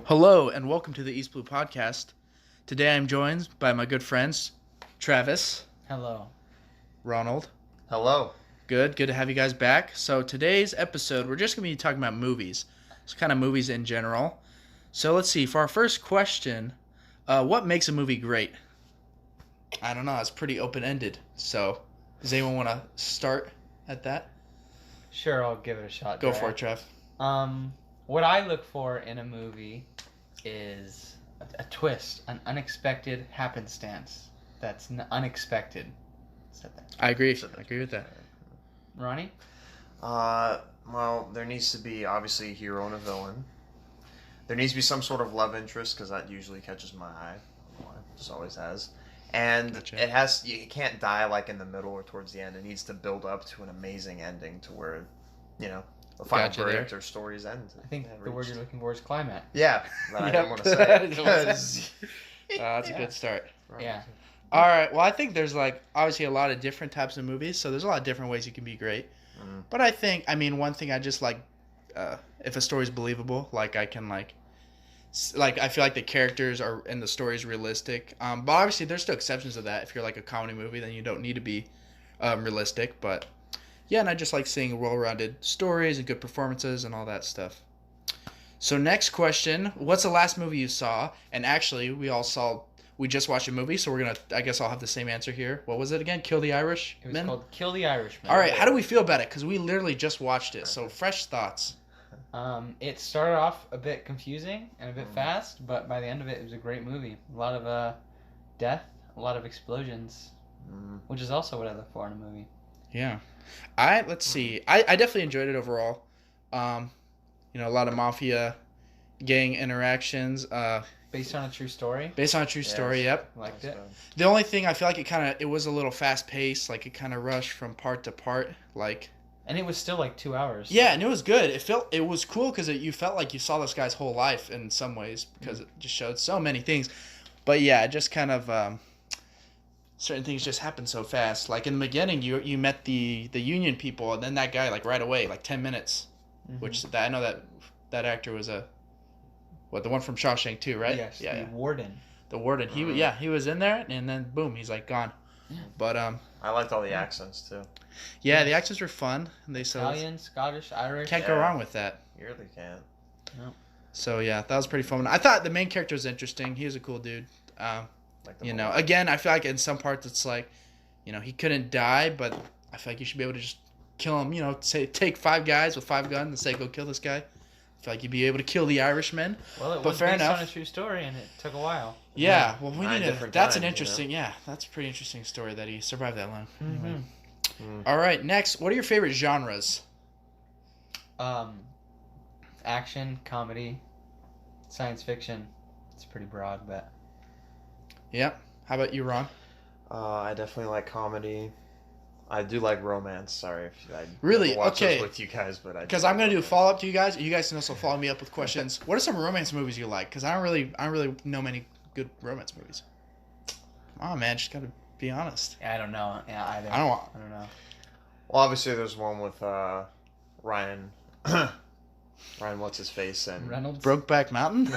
Hello and welcome to the East Blue Podcast. Today I'm joined by my good friends, Travis. Hello. Ronald. Hello. Good to have you guys back. So today's episode, we're just going to be talking about movies. So kind of movies in general. So let's see, for our first question, what makes a movie great? I don't know, it's pretty open-ended. So does anyone want to start at that? Sure, I'll give it a shot. Go for it, Trev. What I look for in a movie is a twist, an unexpected happenstance that's unexpected. Said that. I agree with that. Ronnie? Well, there needs to be obviously a hero and a villain. There needs to be some sort of love interest because that usually catches my eye. Just always has. And Gotcha. it has. You can't die like in the middle or towards the end. It needs to build up to an amazing ending to where, the final Gotcha verdict there. or story's end. I think the word you're looking for is climax. Yeah, but I Yep. didn't want to say it because. That's a good start. Yeah. All right. Well, I think there's obviously a lot of different types of movies, so there's a lot of different ways you can be great. Mm. But one thing I just like, if a story's believable, I can I feel like the characters are and the story's realistic. But obviously there's still exceptions to that. If you're like a comedy movie, then you don't need to be realistic. But yeah, and I just like seeing well-rounded stories and good performances and all that stuff. So next question, what's the last movie you saw? And actually, we just watched a movie, so I guess I'll have the same answer here. What was it again? Kill the Irishman? It was called Kill the Irishman. All right, how do we feel about it? Because we literally just watched it, so fresh thoughts. It started off a bit confusing and a bit fast, but by the end of it, it was a great movie. A lot of death, a lot of explosions, which is also what I look for in a movie. Yeah. Let's see. I definitely enjoyed it overall. A lot of mafia gang interactions. Based on a true story. Based on a true story, yep. Liked it. The only thing I feel like it was a little fast paced, it kind of rushed from part to part, And it was still 2 hours. Yeah, and it was good. It was cool because you felt like you saw this guy's whole life in some ways because it just showed so many things. But yeah, it just kind of certain things just happened so fast. Like in the beginning, you met the union people, and then that guy right away, 10 minutes, which I know that actor was the one from Shawshank too, right? Yes. Yeah. The warden. The warden. He was in there, and then boom, he's gone. Yeah. But I liked all the accents too. yeah, the accents were fun. And Italian, Scottish, Irish. Can't go wrong with that. You really can't. No. So yeah, that was pretty fun. I thought the main character was interesting. He was a cool dude. Again, I feel like in some parts it's he couldn't die, but I feel like you should be able to just kill him. Say take 5 guys with 5 guns and say go kill this guy. I feel like you'd be able to kill the Irishman. Well, it but was fair based enough. on a true story, and it took a while. Yeah, well, we 9 need to. different That's an times, interesting. Yeah, that's a pretty interesting story that he survived that long. Mm-hmm. Anyway. All right, next, what are your favorite genres? Action, comedy, science fiction. It's pretty broad, but. Yep. How about you, Ron? I definitely like comedy. I do like romance. Sorry if I Really? never watch Okay. those with you guys, but Because I'm gonna do a follow up to you guys. You guys can also follow me up with questions. What are some romance movies you like? Because I don't really know many good romance movies. Oh man, just gotta be honest. I don't know. Yeah, either. I don't know. Well, obviously there's one with Ryan. Ryan, what's his face? And Reynolds. Brokeback Mountain.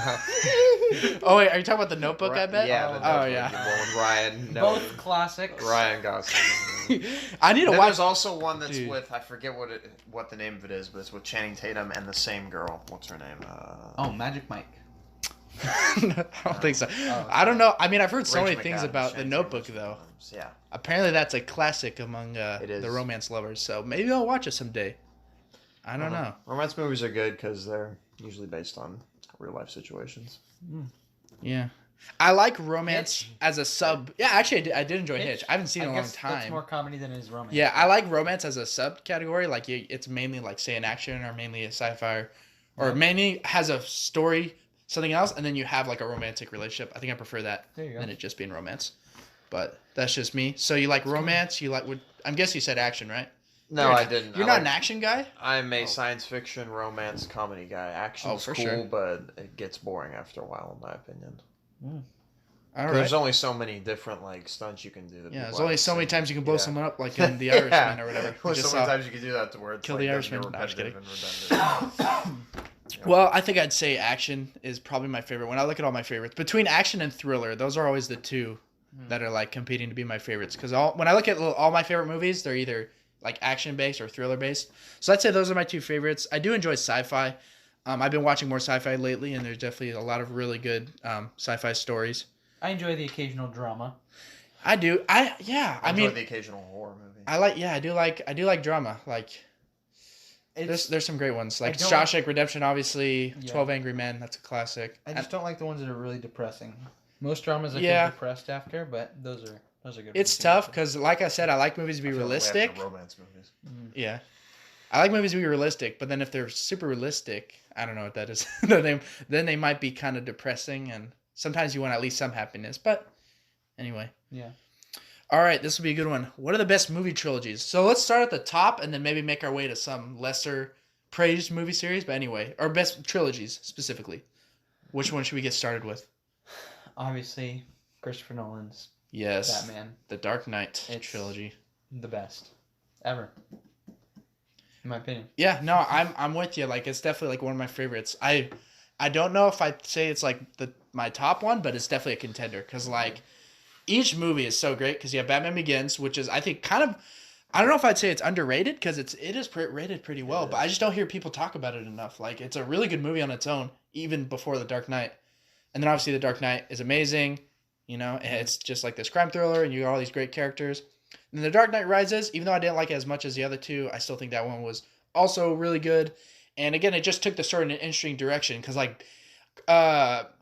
Oh wait, are you talking about the Notebook? I bet. Yeah. Oh The yeah. one with Ryan. No, Both classics. Ryan Gosling. I need to Then watch. there's also one that's Dude. with I forget what the name of it is, but it's with Channing Tatum and the same girl. What's her name? Oh, Magic Mike. I don't think so. Oh, I don't know. I mean, I've heard so Rachel many things McAdams, about the Channing Notebook Tatum's though. films. Yeah. Apparently, that's a classic among It is. the romance lovers. So maybe I'll watch it someday. I don't know. Romance movies are good because they're usually based on real life situations. Yeah. I like romance as a sub. Yeah, actually, I did enjoy Hitch. I haven't seen it in a long That's time. more comedy than it is romance. Yeah, I like romance as a subcategory. It's mainly say an action or mainly a sci-fi, or mainly has a story, something else, and then you have a romantic relationship. I think I prefer that There you go. than it just being romance. But that's just me. So you like romance? You like? I'm guessing you said action, right? No, I didn't. You're not an action guy? I'm a science fiction, romance, comedy guy. Action's for cool, sure. but it gets boring after a while, in my opinion. All right. There's only so many different stunts you can do. Yeah, there's only so many times you can blow someone up, like in The Irishman or whatever. There's so many times you can do that to where it's Kill the Irishman. No, I'm just repetitive and redundant. Yeah. Well, I think I'd say action is probably my favorite. When I look at all my favorites, between action and thriller, those are always the two that are like competing to be my favorites. Because when I look at all my favorite movies, they're either like action based or thriller based. So I'd say those are my two favorites. I do enjoy sci-fi. I've been watching more sci-fi lately, and there's definitely a lot of really good sci-fi stories. I enjoy the occasional drama. I do. I enjoy mean, the occasional horror movie. I do like drama. Like there's some great ones. Like Shawshank Redemption, obviously. Yeah. 12 Angry Men, that's a classic. I just don't like the ones that are really depressing. Most dramas I Yeah. feel depressed after, but those are good. It's tough because, like I said, I like movies to be realistic. Romance movies. Yeah. I like movies to be realistic, but then if they're super realistic, I don't know what that is. then they might be kind of depressing, and sometimes you want at least some happiness. But anyway. Yeah. All right, this will be a good one. What are the best movie trilogies? So let's start at the top and then maybe make our way to some lesser praised movie series. But anyway, or best trilogies specifically. Which one should we get started with? Obviously, Christopher Nolan's Yes. Batman. The Dark Knight It's trilogy. The best ever, in my opinion. Yeah, no, I'm with you. Like, it's definitely like one of my favorites. I don't know if I'd say it's like my top one, but it's definitely a contender because like each movie is so great because you have Batman Begins, which is I think kind of I don't know if I'd say it's underrated because it is rated pretty well, but I just don't hear people talk about it enough. Like, it's a really good movie on its own, even before The Dark Knight. And then obviously The Dark Knight is amazing. You know, it's just like this crime thriller, and you got all these great characters. And The Dark Knight Rises, even though I didn't like it as much as the other two, I still think that one was also really good. And again, it just took the story in an interesting direction because, like,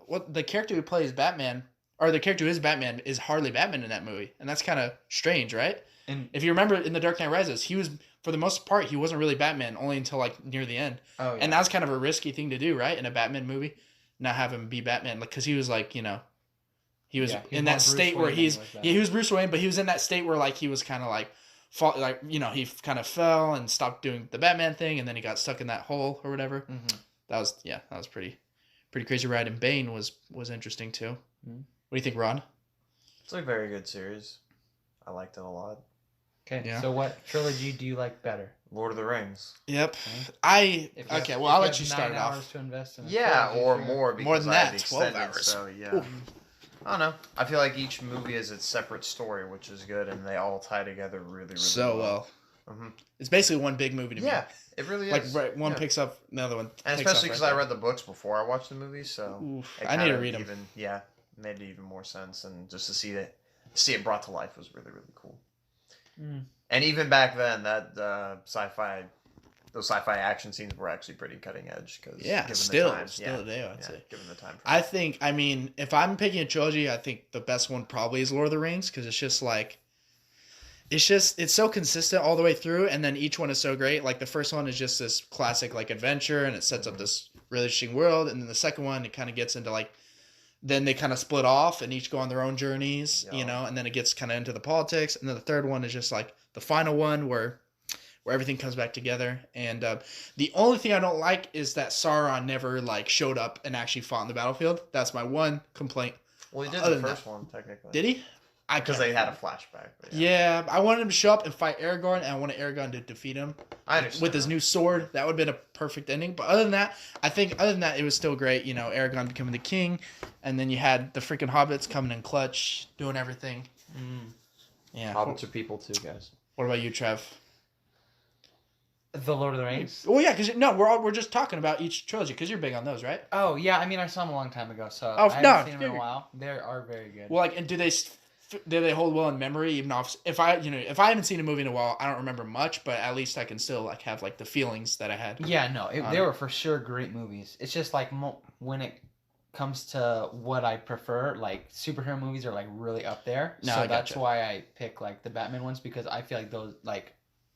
what the character who plays Batman, or the character who is Batman, is hardly Batman in that movie, and that's kind of strange, right? And if you remember in The Dark Knight Rises, he was for the most part he wasn't really Batman only until like near the end. oh yeah. And that's kind of a risky thing to do, right? In a Batman movie, not have him be Batman, like because he was like he was in that state where he was Bruce Wayne, but he was in that state where like he was kind of like he kind of fell and stopped doing the Batman thing, and then he got stuck in that hole or whatever. Mm-hmm. That was pretty crazy ride. And Bane was interesting too. Mm-hmm. What do you think, Ron? It's a very good series. I liked it a lot. Okay, Yeah. So what trilogy do you like better? Lord of the Rings. Well, If I'll let you start it 9 hours off. to invest in a Yeah, trilogy, or sure. more because More than I had that, the 12 extended, hours. So yeah. Oof. I don't know. I feel like each movie is its separate story, which is good, and they all tie together really, really So well. well. It's basically one big movie to me. Yeah, it really Like is. one Yeah. picks up the other one. And takes especially off because right I there. read the books before I watched the movie, so Oof, it I need to kind of read them. made it even more sense, and just to see it brought to life was really, really cool. Mm. And even back then, that those sci-fi action scenes were actually pretty cutting edge. Cause given still the time, today, I'd say. Given the time. I think, I mean, if I'm picking a trilogy, I think the best one probably is Lord of the Rings because it's just like, it's so consistent all the way through, and then each one is so great. Like the first one is just this classic like adventure, and it sets up this really interesting world, and then the second one it kind of gets into like, then they kind of split off and each go on their own journeys, and then it gets kind of into the politics, and then the third one is just like the final one where everything comes back together. And the only thing I don't like is that Sauron never like showed up and actually fought in the battlefield. That's my one complaint. Well, he did Other the than first one technically. Did he? Because they had a flashback. But yeah, I wanted him to show up and fight Aragorn, and I wanted Aragorn to defeat him. I understand. With his new sword. That would have been a perfect ending. But other than that, it was still great. You know, Aragorn becoming the king, and then you had the freaking hobbits coming in clutch, doing everything. Yeah. Hobbits are people too, guys. What about you, Trev? The Lord of the Rings. Well, yeah, because we're just talking about each trilogy because you're big on those, right? Oh yeah, I mean I saw them a long time ago, so Oh, I no, haven't seen them in a while. They are very good. Well, like, and do they hold well in memory? Even if I haven't seen a movie in a while, I don't remember much, but at least I can still like have like the feelings that I had. Yeah, no, they were for sure great movies. It's just like when it comes to what I prefer, like superhero movies are like really up there. No, so I that's gotcha. why I pick like the Batman ones because I feel like those like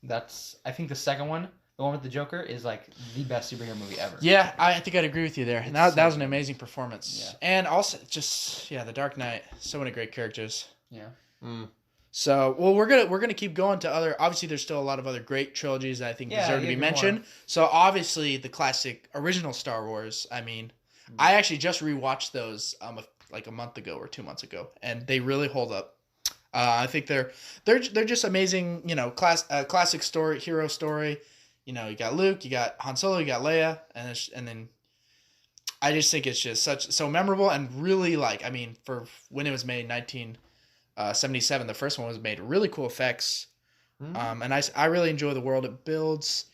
I think the second one, the one with the Joker, is like the best superhero movie ever. Yeah, I think I'd agree with you there. And that was an amazing performance. Yeah. And also The Dark Knight, so many great characters. Yeah. So, well, we're gonna keep going to other. Obviously, there's still a lot of other great trilogies that I think deserve to be mentioned. More. So, obviously, the classic original Star Wars. I mean, I actually just rewatched those like a month ago or 2 months ago, and they really hold up. I think they're just amazing. You know, classic story, hero story. You know, you got Luke, you got Han Solo, you got Leia, and then I just think it's just so memorable and really like, I mean, for when it was made in 1977, the first one was made, really cool effects. And I really enjoy the world it builds.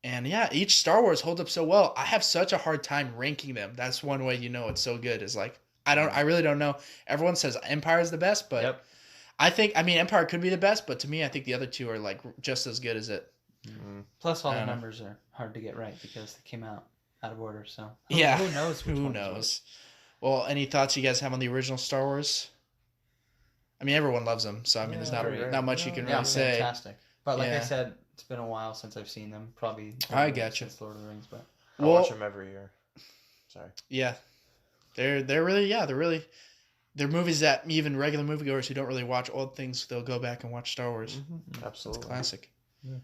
And yeah, each Star Wars holds up so well. I have such a hard time ranking them. That's one way you know it's so good, is like, I really don't know. Everyone says Empire is the best, but Yep. I mean, Empire could be the best, but to me, I think the other two are like just as good as it. Plus, all I the don't know. numbers are hard to get right because they came out of order. So Yeah. who knows? Which Who one's knows? Well, any thoughts you guys have on the original Star Wars? I mean, everyone loves them, so I mean, Yeah, there's they're not much you can Yeah, really say. fantastic. But like I Yeah. said, it's been a while since I've seen them. Probably. I gotcha. Since Lord of the Rings, but I Well, watch them every year. Sorry. yeah, they're really they're movies that even regular moviegoers who don't really watch old things, they'll go back and watch Star Wars. It's Absolutely. classic. Yeah.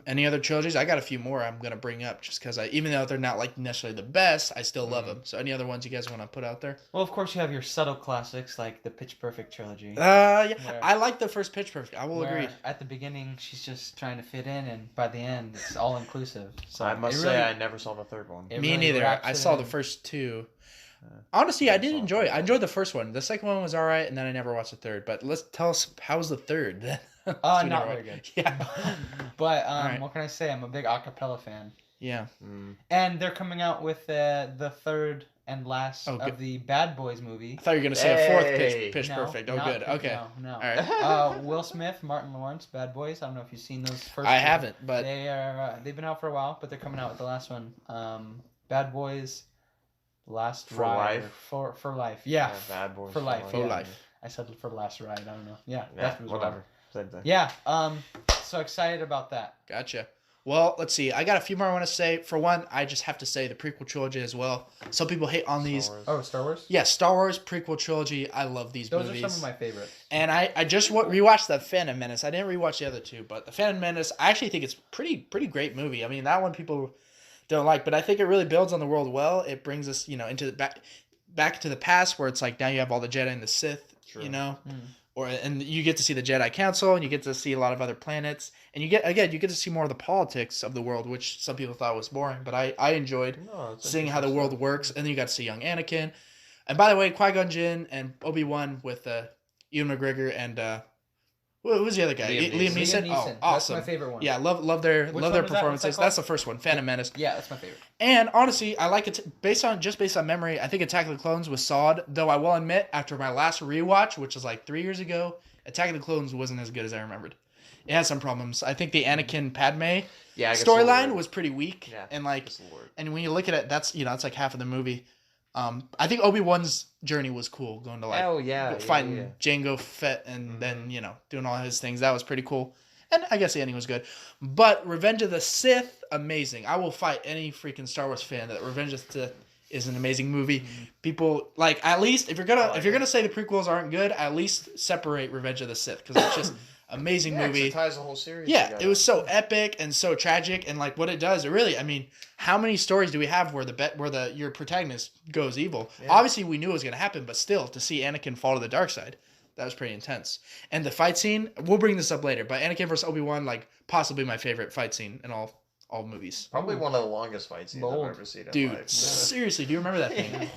Any other trilogies? I got a few more I'm gonna bring up just because even though they're not like necessarily the best, I still love them. So any other ones you guys want to put out there? well, of course you have your subtle classics like the Pitch Perfect trilogy. Yeah, Where- I like the first Pitch Perfect. I will where agree. At the beginning, she's just trying to fit in, and by the end, it's all inclusive. So I must it say, really- I never saw the third one. it Me really neither. wraps I it saw in. the first two. Honestly, I did saw enjoy the it. I enjoyed the first one. The second one was all right, and then I never watched the third. But let's tell us, how was the third then? We Not never very watched- good. Yeah. But Alright. what can I say? I'm a big acapella fan, Yeah. and they're coming out with the third and last Oh, good. of the Bad Boys movie. I thought you were gonna say a fourth Hey. Pitch No, Perfect. Oh, not good. Pitch- Okay. No. All right. Will Smith, Martin Lawrence, Bad Boys. I don't know if you've seen those first. I two. haven't, but They've been out for a while, but they're coming out with the last one. Bad Boys, Last For Ride. Life? For life. Yeah. Bad Boys For life. for yeah. life. I said for last ride. I don't know. Yeah. Yeah, that was wrong. whatever. Same thing. Yeah. So excited about that. Gotcha. Well, let's see. I got a few more I want to say. For one, I just have to say the prequel trilogy as well. Some people hate on these. Star Wars. Oh, Star Wars. Yeah, Star Wars prequel trilogy. I love these Those movies. are some of my favorites. And I just rewatched the Phantom Menace. I didn't rewatch the other two, but the Phantom Menace, I actually think it's pretty great movie. I mean, that one people don't like, but I think it really builds on the world well. It brings us, into the back to the past, where it's like now you have all the Jedi and the Sith, True. and you get to see the Jedi Council, and you get to see a lot of other planets, and you get to see more of the politics of the world, which some people thought was boring, but I enjoyed No, it's seeing how the interesting world works, and then you got to see young Anakin, and by the way, Qui-Gon Jinn and Obi-Wan with Ewan McGregor and who was the other guy? Liam Liam Neeson. Neeson. Oh, awesome! That's my favorite one. Yeah, love their Which love one their was that? What's that performances. called? That's the first one, Phantom Menace. Yeah, that's my favorite. And honestly, I like it based on memory. I think Attack of the Clones was solid, though I will admit, after my last rewatch, which was like 3 years ago, Attack of the Clones wasn't as good as I remembered. It had some problems. I think the Anakin Padme Yeah, I guess storyline Lord. was pretty weak, Yeah, and like, Just Lord. and when you look at it, that's it's like half of the movie. I think Obi-Wan's journey was cool, going to like Oh yeah, fighting yeah. Jango Fett and then doing all his things. That was pretty cool. And I guess the ending was good. But Revenge of the Sith, amazing. I will fight any freaking Star Wars fan that Revenge of the Sith is an amazing movie. People like, at least if you're gonna say the prequels aren't good, at least separate Revenge of the Sith, because it's just amazing Yeah, 'cause movie. it ties the whole series. Yeah, together. it was so epic and so tragic, and like what it does, it really, I mean, how many stories do we have where your protagonist goes evil? Yeah. Obviously, we knew it was gonna happen, but still, to see Anakin fall to the dark side, that was pretty intense. And the fight scene, we'll bring this up later, but Anakin versus Obi-Wan, like possibly my favorite fight scene in all movies. Probably one of the longest fight scenes Bold. I've ever seen in Dude, life. seriously, do you remember that thing?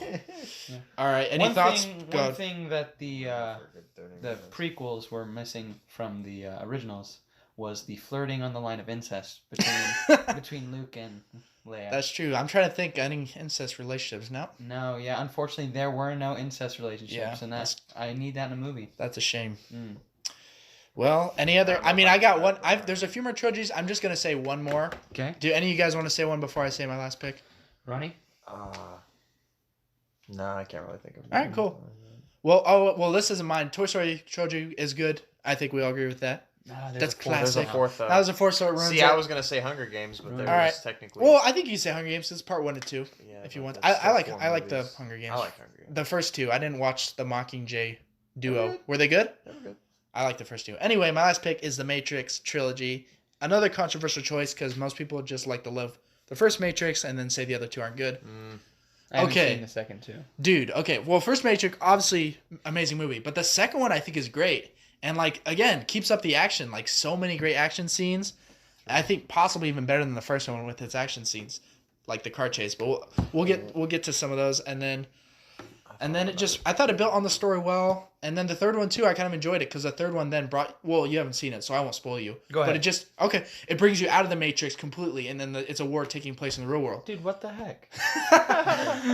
Yeah. All right, any thoughts? Go One ahead. thing that the 30 the minutes. prequels were missing from the originals was the flirting on the line of incest between Luke and Leia. That's true. I'm trying to think any incest relationships now. No, yeah, unfortunately there were no incest relationships, Yeah, and I need that in a movie. That's a shame. Mm. Well, any other? I mean, I got one. Alright. There's a few more trilogies. I'm just gonna say one more. Okay, Do any of you guys want to say one before I say my last pick? Ronnie. No, I can't really think of. All right, cool. Well, this isn't mine. Toy Story trilogy is good. I think we all agree with that. That's There's a classic. fourth. That was a fourth, so it ruins See, it. I was gonna say Hunger Games, but there All right. was technically. Well, I think you can say Hunger Games. It's part 1 and 2. yeah, if you but want. that's I still like four the movies. Hunger Games. I like Hunger Games. The first 2. I didn't watch the Mockingjay duo. good. Were they good? They were good. I like the first 2. Anyway, my last pick is the Matrix trilogy. Another controversial choice because most people just like to love the first Matrix and then say the other 2 aren't good. I haven't Okay. seen the second two. Dude, okay. Well, first Matrix, obviously amazing movie, but the second one I think is great. And like again, keeps up the action. Like so many great action scenes. I think possibly even better than the first one with its action scenes. like the car chase. But we'll get to some of those, and then I thought it built on the story well. And then the third one too, I kind of enjoyed it because the third one then brought. Well, you haven't seen it, so I won't spoil you. Go ahead. But it brings you out of the Matrix completely, and then it's a war taking place in the real world. Dude, what the heck?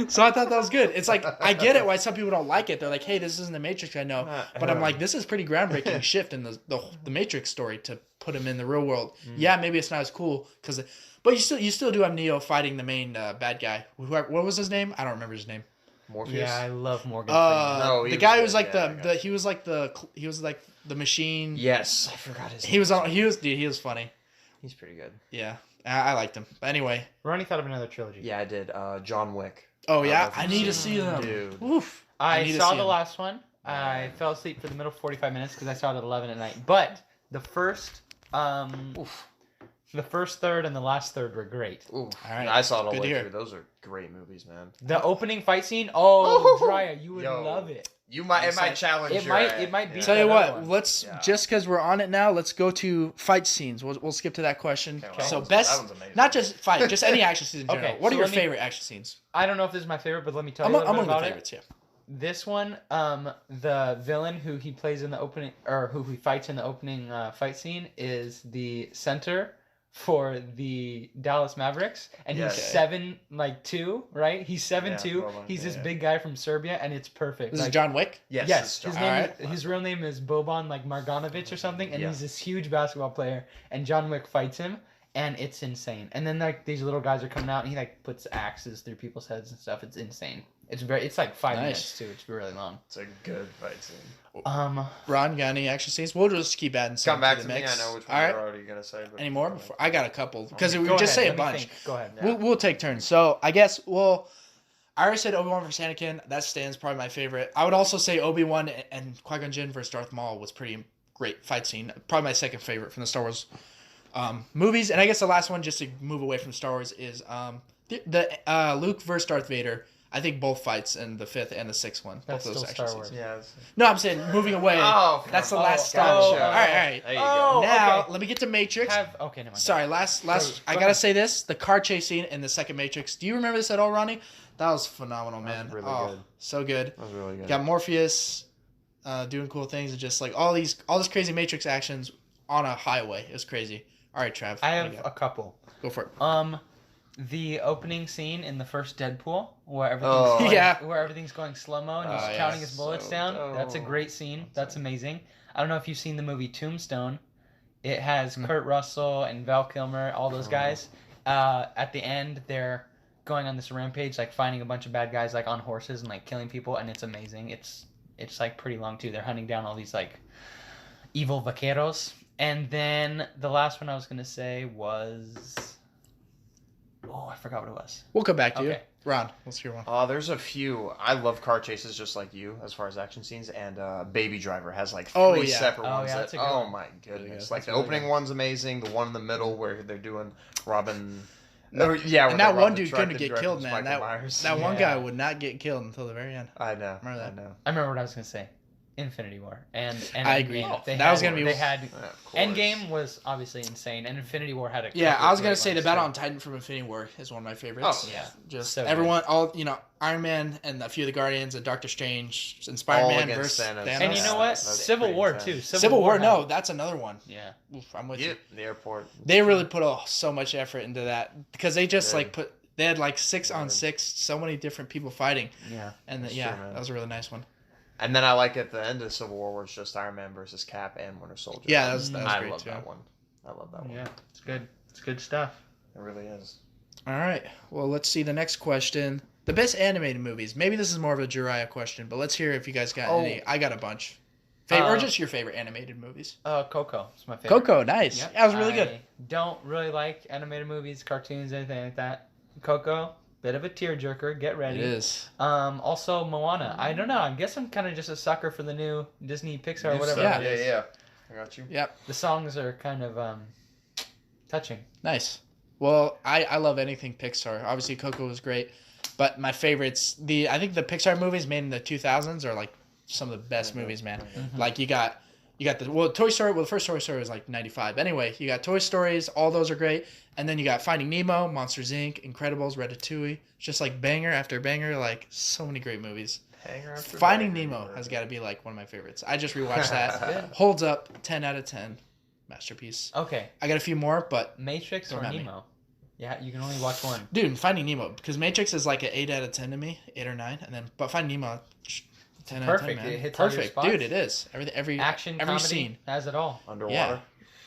So I thought that was good. It's like I get it why some people don't like it. They're like, hey, this isn't the Matrix I know, but I'm like, this is pretty groundbreaking shift in the Matrix story to put him in the real world. Yeah, maybe it's not as cool but you still do have Neo fighting the main bad guy. What was his name? I don't remember his name. Morpheus? Yeah, I love Morgan Freeman. No, the guy who was like he was like the machine. Yes, I forgot his name. He was funny. He's pretty good. Yeah, I liked him. But anyway. Ronnie thought of another trilogy. Yeah, I did. John Wick. Oh yeah, I need to see them. Dude. Oof. I saw the last one. I fell asleep for the middle 45 minutes because I saw it at 11 at night. But the first, the first third and the last third were great. Ooh, All right. I saw it all Good the to way hear. through. Those are great movies, man. The opening fight scene, Drya, you would love it. It might challenge. It might be. Tell you what, one. let's just because we're on it now, let's go to fight scenes. We'll skip to that question. Okay, So that one's amazing. not just fight, just any action scenes in general. Okay, What are so your let me- favorite action scenes? I don't know if this is my favorite, but let me tell you a little Among bit the about favorites, it. yeah. This one, the villain who he plays in the opening, or who he fights in the opening fight scene, is the center for the Dallas Mavericks, and Yeah. he's 7'2", right? He's 7'2". Boban, He's this yeah. big guy from Serbia, and it's perfect. This Like, is John Wick. Yes. Yes, it's his John- name. Alright. His real name is Boban Marjanovic or something, and Yeah. he's this huge basketball player. And John Wick fights him, and it's insane. And then like these little guys are coming out, and he like puts axes through people's heads and stuff. It's insane. It's like 5 Nice. minutes too. It's really long. It's a good fight scene. Ron, got any action scenes? We'll just keep adding some Come back to to the me. mix. I know which one All right. you're already gonna say. But Any more? Before I got a couple because we Go just ahead, say a let me bunch. think. Go ahead. Yeah. We'll take turns. So I guess I already said Obi-Wan versus Anakin. That stands probably my favorite. I would also say Obi-Wan and Qui-Gon Jinn versus Darth Maul was pretty great fight scene. Probably my second favorite from the Star Wars movies. And I guess the last one, just to move away from Star Wars, is the Luke versus Darth Vader. I think both fights in the fifth and the sixth one. That's both those still action Star scenes. Yeah. No, I'm saying moving away. Oh, That's the oh, last stop. gotcha. All right. There you Oh, go. Now okay. let me get to Matrix. Okay, never mind. Sorry, last. Go I gotta ahead. say this: the car chase scene in the second Matrix. Do you remember this at all, Ronnie? That was phenomenal, man. really oh, good. so good. That was really good. Got Morpheus doing cool things and just like all this crazy Matrix actions on a highway. It was crazy. All right, Trav. I what have do you a got? couple. Go for it. The opening scene in the first Deadpool, where Oh. where everything's going slow mo and he's Oh, yeah. counting his bullets So down. dope. That's a great scene. That's amazing. I don't know if you've seen the movie Tombstone. It has Kurt Russell and Val Kilmer, all those guys. At the end, they're going on this rampage, like finding a bunch of bad guys like on horses and like killing people, and it's amazing. It's like pretty long too. They're hunting down all these like evil vaqueros. And then the last one I was gonna say was, I forgot what it was. We'll come back to you, Okay. Ron. Let's hear one. There's a few. I love car chases just like you, as far as action scenes. And Baby Driver has like Oh, three yeah. separate Oh, ones. yeah, that, that's a good oh one. my goodness! good. Like That's the really opening good. one's amazing. The one in the middle where they're doing Robin. No, where and they that rob one the dude truck, couldn't the get director's killed, man. Michael Myers. That one Yeah. guy would not get killed until the very end. I know. Remember that? I know. I remember what I was gonna say. Infinity War and I agree. Endgame. That was gonna be- They had Yeah, of course. Endgame was obviously insane, and Infinity War had a Yeah, couple I was of gonna great say the ones, Battle too. on Titan from Infinity War is one of my favorites. Oh, yeah. Just So good. everyone, Iron Man and a few of the Guardians and Doctor Strange and All Spider-Man against versus Thanos. Thanos. And you know Yeah, what? that's Civil pretty War intense. too. Civil War, had- no, that's another one. Yeah. Oof, I'm with you. Yep, the airport. They really put so much effort into that because they just They like they had like 6-on-6, so many different people fighting, Yeah. and That's yeah, true, man. that was a really nice one. And then I like at the end of Civil War where it's just Iron Man versus Cap and Winter Soldier. Yeah, that was I great love too. that one. I love that one. Yeah. It's good. It's good stuff. It really is. All right, well let's see the next question. The best animated movies. Maybe this is more of a Jiraiya question, but let's hear if you guys got any. I got a bunch. Or just your favorite animated movies. Coco. It's my favorite. Coco, nice. Yep. That was really good. I don't really like animated movies, cartoons, anything like that. Coco, bit of a tearjerker. Get ready. It is. Also Moana. I don't know. I guess I'm kind of just a sucker for the new Disney Pixar, whatever Yeah. it is. Yeah. I got you. Yep. The songs are kind of touching. Nice. Well, I love anything Pixar. Obviously, Coco was great, but my favorites, I think the Pixar movies made in the 2000s are like some of the best movies, man. Mm-hmm. Like you got You got Toy Story. Well, the first Toy Story was like 95. Anyway, you got Toy Stories. All those are great. And then you got Finding Nemo, Monsters Inc., Incredibles, Ratatouille. It's just like banger after banger. Like so many great movies. Finding Nemo has got to be like one of my favorites. I just rewatched that. Holds up. 10 out of 10. Masterpiece. Okay. I got a few more, but Matrix or Nemo? Yeah, you can only watch one. Dude, Finding Nemo, because Matrix is like an 8 out of 10 to me, 8 or 9, and then but Finding Nemo, 10 out of 10, man. It hits all your Perfect, spots. dude. It is every Action, every comedy, scene has it all. Underwater. Yeah.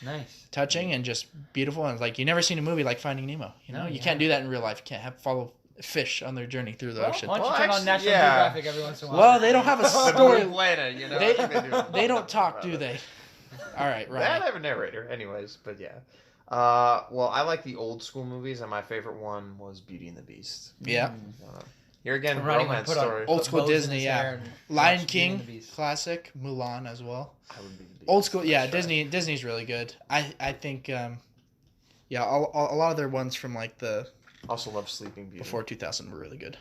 Nice. Touching and just beautiful, and like you never seen a movie like Finding Nemo. You know, you can't do that in real life. You can't follow fish on their journey through the ocean. Why don't you turn on National Geographic every once in a while? Well, they don't have a story. Planet, you know. They don't talk, do they? All right, right. They have a narrator, anyways. But yeah. Well, I like the old school movies, and my favorite one was Beauty and the Beast. Yeah. Here again, Ronnie romance put on story. Old school bows in Disney, his yeah. hair and Lion watch Beauty and King, the Beast. classic. Mulan as well. I would be the Beast. Old school, yeah. Sure. Disney's really good. I think, yeah, a lot of their ones from like the Also love Sleeping Beauty. before 2000 were really good.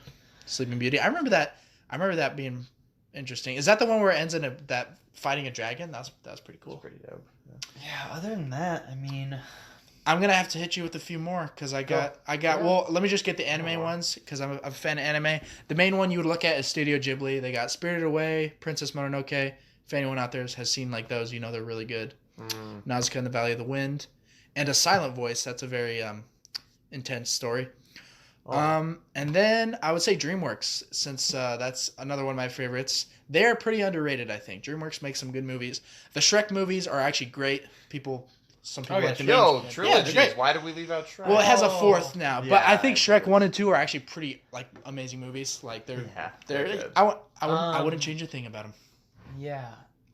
Sleeping Beauty. I remember that being interesting. Is that the one where it ends in that fighting a dragon? That's pretty cool. It's pretty dope. Yeah, other than that, I mean... I'm gonna have to hit you with a few more because I got. Well, let me just get the anime ones because I'm a fan of anime. The main one you would look at is Studio Ghibli. They got Spirited Away, Princess Mononoke. If anyone out there has seen like those, you know they're really good. Nausicaa and the Valley of the Wind, and A Silent Voice. That's a very intense story. And then I would say DreamWorks, since that's another one of my favorites. They're pretty underrated, I think. DreamWorks makes some good movies. The Shrek movies are actually great. Some people like them. Trilogies. Yeah, why did we leave out Shrek? Well, it has a fourth now, but I think Shrek good. 1 and 2 are actually pretty like amazing movies. Like they're good. I wouldn't change a thing about them. Yeah.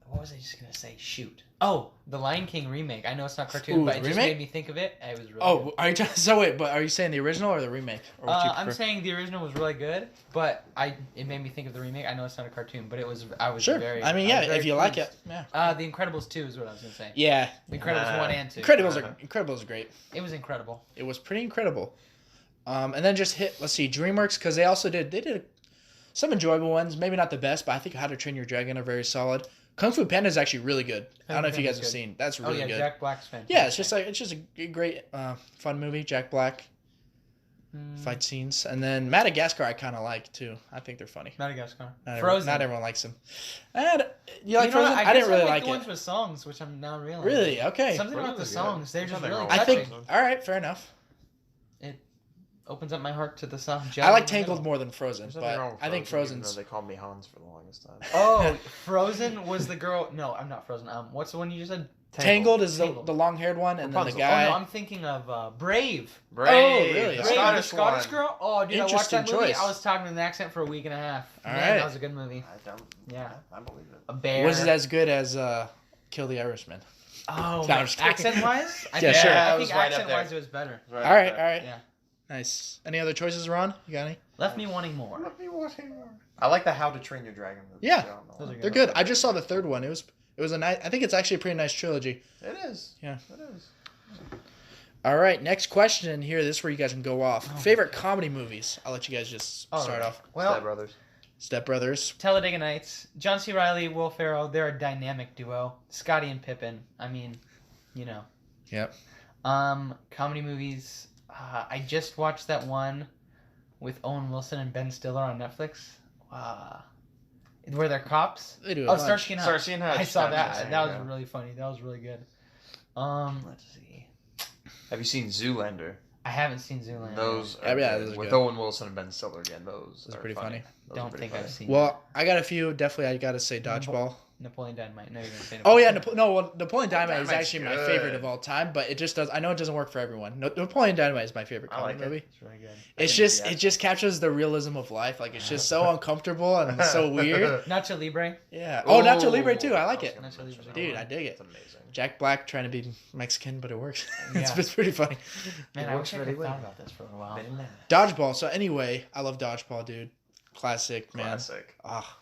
What was I just going to say? Shoot. Oh, the Lion King remake. I know it's not cartoon, but it just remake? made me think of it. It was really good. Are you so wait? But are you saying the original or the remake? Or what you I'm prefer? saying the original was really good, but it made me think of the remake. I know it's not a cartoon, but I was Sure. very. I mean, yeah, if you like it, yeah. The Incredibles 2 is what I was gonna say. Yeah. The Incredibles 1 and 2. Incredibles are great. It was incredible. It was pretty incredible. And then just let's see, DreamWorks, because they did some enjoyable ones. Maybe not the best, but I think How to Train Your Dragon are very solid. Kung Fu Panda is actually really good. I don't know if you guys have seen. That's really good. Jack Black's fantastic. Yeah, it's just a great fun movie. Jack Black fight scenes, and then Madagascar I kind of like too. I think they're funny. Madagascar. Frozen. Not everyone likes them. And you like Frozen? I didn't really like the it. ones with songs, which I'm now realizing. Really? Okay. Something about the songs. They're just really. I think. All right, fair enough. It opens up my heart to the song. I like Tangled more than Frozen, but I think Frozen's. They called me Hans for the longest time. Oh, Frozen was the girl. No, I'm not Frozen. What's the one you just said? Tangled is the long-haired one, and then the guy. Oh no, I'm thinking of Brave. Brave. Oh, really? Brave, the Scottish girl. Oh, dude, I watched that movie. Choice. I was talking with an accent for a week and a half. All Man, right. that was a good movie. I believe it. A bear. Was it as good as Kill the Irishman? Oh, No, I'm just kidding. accent-wise? Yeah, sure. I it was think right up accent-wise it was better. All right. Yeah. Nice. Any other choices, Ron? You got any? Left me wanting more. I like the How to Train Your Dragon movies. Yeah. Those are They're good. I just saw the third one. It was a nice. I think it's actually a pretty nice trilogy. It is. Yeah. It is. All right, next question here. This is where you guys can go off. Favorite comedy movies? I'll let you guys just start off. Well, Step Brothers. Step Brothers. Talladega Nights, John C. Reilly, Will Ferrell, they're a dynamic duo. Scotty and Pippen. I mean, you know. Yep. Comedy movies. I just watched that one with Owen Wilson and Ben Stiller on Netflix. Where they're cops. They do. Starsky and Hutch. Starsky and Hutch. I saw that. Insane, That was really funny. That was really good. Let's see. Have you seen Zoolander? I haven't seen Zoolander. Those Yeah, are those are with good. Owen Wilson and Ben Stiller again. Those are pretty funny. Those Don't are pretty think funny. I've seen. Well, I got a few. Definitely, I got to say Dodgeball. Napoleon Dynamite. No, you're gonna say. Oh yeah, Napoleon. Napoleon Dynamite is Dynamite's actually my good. favorite of all time, but it just does. I know it doesn't work for everyone. Napoleon Dynamite is my favorite I comedy like movie. it. It's really good. It just captures the realism of life. Like it's just so uncomfortable and so weird. Nacho Libre. Yeah. Oh, Nacho Libre too. I like it. Nacho Libre. Dude, I dig it. It's amazing. Jack Black trying to be Mexican, but it works. Yeah. It's pretty funny. Man, It I works wish I really could have well. thought about this for a while. Dodgeball. So anyway, I love Dodgeball, dude. Classic, man. Classic. Ah,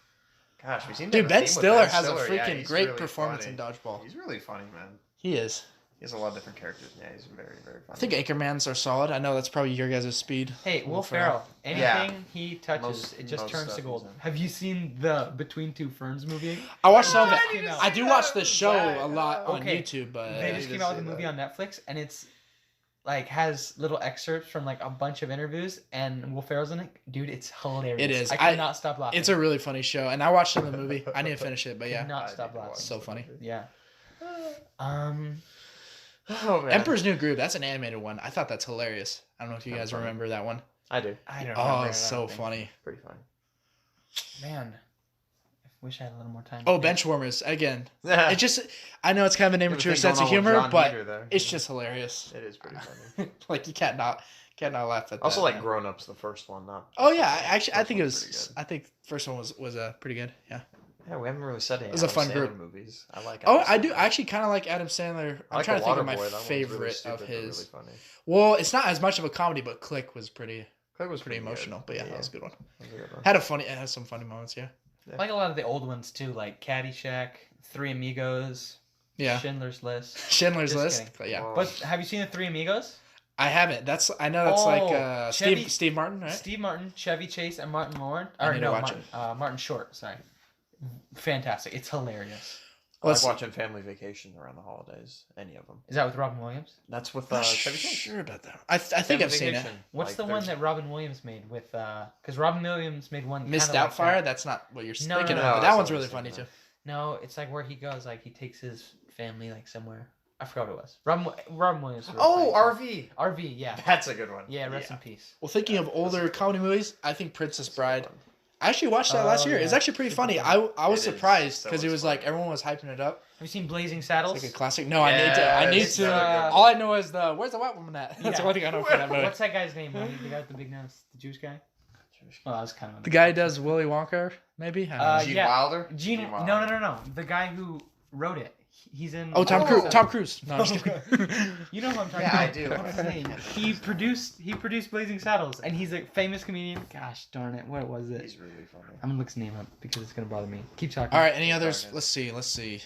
Gosh, we seem to dude, have a Ben theme with Stiller has a Stiller. Yeah, freaking he's great really performance funny. in Dodgeball. He's really funny, man. He is. He has a lot of different characters. Yeah, he's very, very funny. I think Anchormans are solid. I know that's probably your guys' speed. Hey, Will Ferrell. Anything he touches, it just turns to gold. Have you seen the Between Two Ferns movie? I watched some of it. You know. I do watch the show a lot on Okay. YouTube, but They just came out with a movie on Netflix, and it's like has little excerpts from like a bunch of interviews, and Will Ferrell's in it. Dude, it's hilarious. It is. I cannot stop laughing. it's a really funny show, and I watched it in the movie. I need to finish it, but yeah, Cannot stop laughing. so funny. Yeah. Oh man. Emperor's New Groove. That's an animated one. I thought that's hilarious. I don't know if you guys Funny. remember that one. I do. I don't know. Oh, it's so funny. Pretty funny. Man, I wish I had a little more time. Oh, Benchwarmers again. It just, I know it's kind of an immature sense of humor, but it's just hilarious. It is pretty funny. Like you can't not laugh at that. Also, like Grown Ups, the first one, not. Oh yeah, actually, I think it First one's was. pretty good. I think first one was pretty good. Yeah. Yeah, we haven't really said any. It was a fun Sandler group. movies. I like. Oh, Adam I do. Sandler. I actually kind of like Adam Sandler. I I'm like trying to think of Waterboy. my That one's really favorite stupid, of but his. Really funny. Well, it's not as much of a comedy, but Click was pretty Click was pretty good. emotional. But yeah, that was a good one. That was a good one. It had some funny moments. Yeah. I like a lot of the old ones too, like Caddyshack, Three Amigos, Yeah. Schindler's List. Schindler's Just List. kidding. But yeah. Whoa. But have you seen the Three Amigos? I haven't. I know that's Oh, like Chevy- Steve Martin, right? Steve Martin, Chevy Chase, and Martin Lawrence. I Or need to no, watch Martin Short. Sorry. Fantastic. It's hilarious. I like Let's- watching Family Vacation around the holidays. Any of them. Is that with Robin Williams? That's with Not Chevy Chase. sure about that. I think Family I've seen it. Vacation. What's Like, the one there's- that Robin Williams made with? Because Robin Williams made one. Miss kinda like Doubtfire. that. That's not what you're No, thinking no, of, no, but that's that one's not really what funny I'm too. thinking No, it's like where he goes, like he takes his family like somewhere. I forgot what it was. Robin Williams. was Oh, funny. RV. RV. Yeah. That's a good one. Yeah. Rest in peace. Well, thinking of older comedy movies, I think Princess Bride. I actually watched that last Oh, year. It's yeah. actually pretty Super funny. funny. I was It is. surprised That because it was was like funny. everyone was hyping it up. Have you seen Blazing It's Saddles? like a classic. No, I need Yes, to. another good All I know is where's the white woman at? That's Yeah. the one thing I know for that movie. What's that guy's name? The guy with the big nose, the Jewish guy. Oh, that was kind of The guy who does Willy Wonka, maybe. I don't know. Gene yeah. Wilder. Gene. Wilder. No. The guy who wrote it. He's in. Oh, Tom Oh. Cruise. Tom Cruise. No, I'm just Okay. kidding. You know who I'm talking Yeah, I about. do. What's his name? He produced Blazing Saddles, and he's a famous comedian. Gosh darn it, what was it? He's really funny. I'm gonna look his name up because it's gonna bother me. Keep talking. All right. Any others? Darn it. Let's see.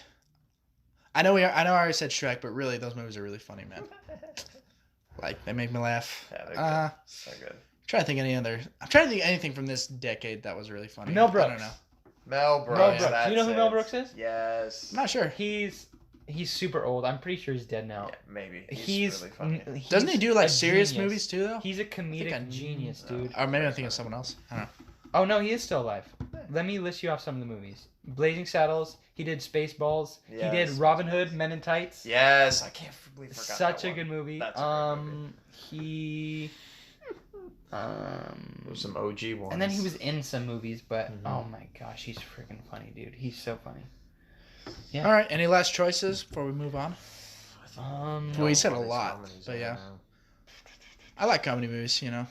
I know I already said Shrek, but really those movies are really funny, man. Like they make me laugh. Yeah, they're Uh, good. They're good. trying to think any other. I'm trying to think of anything from this decade that was really funny. Mel I Brooks. don't know. Mel Brooks. Mel Brooks. That's Do you know who it. Mel Brooks is? Yes. I'm not sure. He's super old. I'm pretty sure he's dead now. Yeah, maybe. He's really funny. he's Doesn't he do like a serious genius. movies too, though? He's a I comedic genius, dude. Or maybe I'm thinking of someone else. I don't know. Oh no, he is still alive. Let me list you off some of the movies. Blazing Saddles. He did Spaceballs. He did Yes. Robin Hood, Men in Tights. Yes, I can't believe I forgot Such that a one. good movie. That's a great movie. He. There's some OG ones. And then he was in some movies, but Mhm. oh my gosh, he's freaking funny, dude. He's so funny. All right. Any last choices before we move on? Well, he said a All these lot, comedies, but I yeah. don't know. I like comedy movies. You know.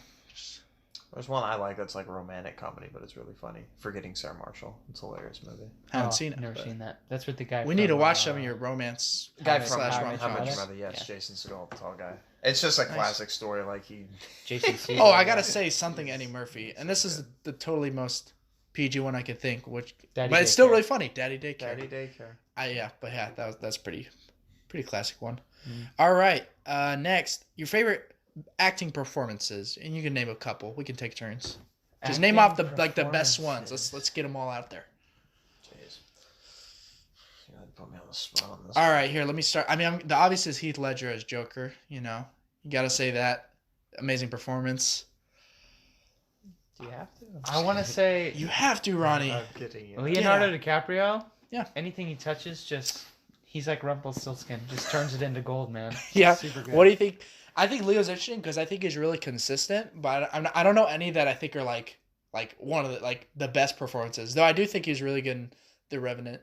There's one I like that's like a romantic comedy, but it's really funny. Forgetting Sarah Marshall. It's a hilarious movie. Haven't seen it. Never but seen that. That's what the guy. We need to from, watch some of your romance. Guy from slash How I rom Met How Your Much Your Mother? Mother? Yes, Yeah. Jason Segel, the tall guy. It's just a Nice. classic story. Like he. JCC. Oh, I gotta say something, Eddie Murphy, and this is the totally most PG one I could think. Daddy But it's still Daycare. really funny. Daddy Daycare. Daddy Daycare. That's pretty classic one. Mm. All right. Next, your favorite acting performances, and you can name a couple. We can take turns. Just name off the best ones. Let's get them all out there. Jeez. You gotta put me on the spot on this. All right, here. Let me start. I mean, the obvious is Heath Ledger as Joker. You know, you gotta say that amazing performance. Do you have to? I want to say You have to, Ronnie. I'm kidding you. Leonardo DiCaprio. Yeah. Anything he touches, just he's like Rumpelstiltskin. Just turns it into gold, man. Yeah. Super good. What do you think? I think Leo's interesting because I think he's really consistent, but I don't know any that I think are like one of the best performances. Though I do think he's really good in The Revenant.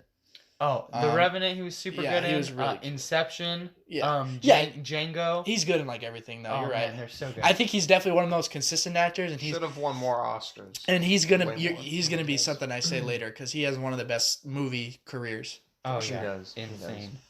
Oh, The Um, Revenant, he was super yeah, good he in. was really good. Inception. Yeah. Yeah. Django. He's good in like everything though. Oh, You're man, right. they're so good. I think he's definitely one of the most consistent actors, and Should have won more Oscars. he's gonna Way more. he's gonna be something I say later because he has one of the best movie careers. oh He yeah, does. He insane. does.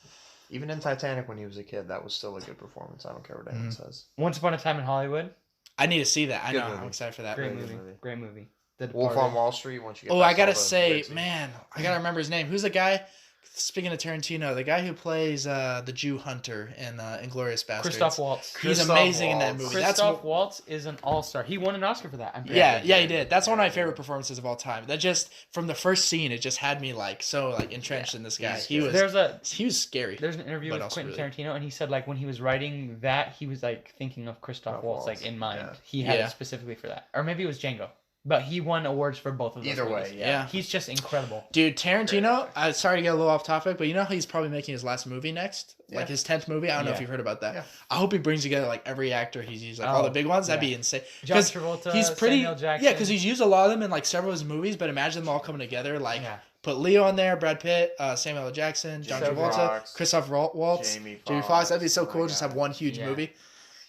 Even in Titanic when he was a kid, that was still a good performance. I don't care what anyone says. Once Upon a Time in Hollywood. I need to see that. I Good know. movie. I'm excited for that. Great Really movie. good movie. Great movie. The Wolf Departed. on Wall Street. Once you get Oh, past I gotta all the say, ritzy- man, I gotta remember his name. Who's the guy Speaking of Tarantino, the guy who plays the Jew hunter in Inglourious Basterds. Christoph Waltz. He's Christoph amazing in that Waltz. movie. Christoph Waltz is an all-star. He won an Oscar for that. I'm pretty Yeah, sure. yeah, he did. That's one of my favorite performances of all time. That just from the first scene, it just had me like so like entrenched in this guy. He was scary. There's an interview but with also Quentin really- Tarantino, and he said like when he was writing that, he was like thinking of Christoph Waltz like in mind. Yeah. He had Yeah. it specifically for that, or maybe it was Django. But he won awards for both of those. Either way, movies. yeah. He's just incredible. Dude, Tarantino, sorry to get a little off topic, but you know how he's probably making his last movie next? Like his 10th movie? I don't know if Yeah. you've heard about that. Yeah. I hope he brings together like every actor he's used, like all the big ones. That'd be insane. John 'Cause Travolta, he's pretty, Samuel Jackson. yeah, because he's used a lot of them in like several of his movies, but imagine them all coming together. Like, put Leo on there, Brad Pitt, Samuel L. Jackson, John Jamie Travolta, Foxx, Christoph Waltz, Jamie Jamie Foxx. Foxx. That'd be so Oh my cool. Just have God. one huge Yeah. movie.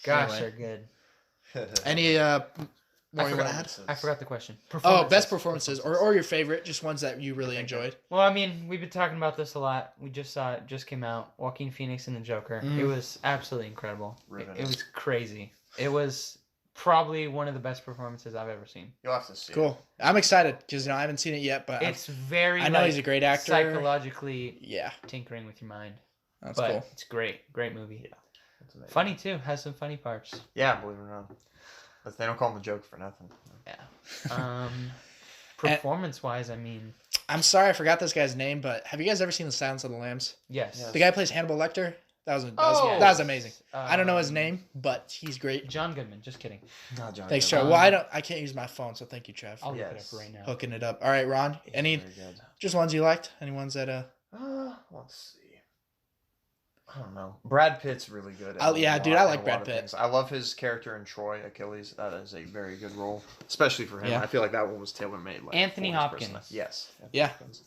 Gosh, Anyway. they're good. Any more you want to add? I forgot the question. Oh, best performances or your favorite, just ones that you really enjoyed. Well, I mean, we've been talking about this a lot. We just saw it, just came out. Joaquin Phoenix and the Joker. It was absolutely incredible. It was crazy. It was probably one of the best performances I've ever seen. You'll have to see. Cool. I'm excited because I haven't seen it yet, but It's very. I know he's a great actor. Psychologically Yeah, tinkering with your mind. that's but cool. it's great movie. Yeah. That's amazing. Funny too. Has some funny parts. Yeah, believe it or not. But they don't call him the Joker for nothing. Yeah. Performance wise, I mean, I'm sorry I forgot this guy's name, but have you guys ever seen The Silence of the Lambs? yes. Yes. The guy who plays Hannibal Lecter. That was Oh, that was amazing. I don't know his Um, name, but he's great. John Goodman. Just kidding. Not John. Thanks, Goodman. Trev. Well, I can't use my phone, so thank you, Trev, I'll for look Yes. it up right now. hooking it up. All right, Ron. He's Any very good. just ones you liked? Any ones that Let's see. I don't know. Brad Pitt's really good. Oh, yeah, dude, I like a Brad lot of Pitt. things. I love his character in Troy, Achilles. That is a very good role, especially for him. Yeah. I feel like that one was tailor made. Like, Anthony for his Hopkins. personality. Yes. Anthony Yeah. Hopkins.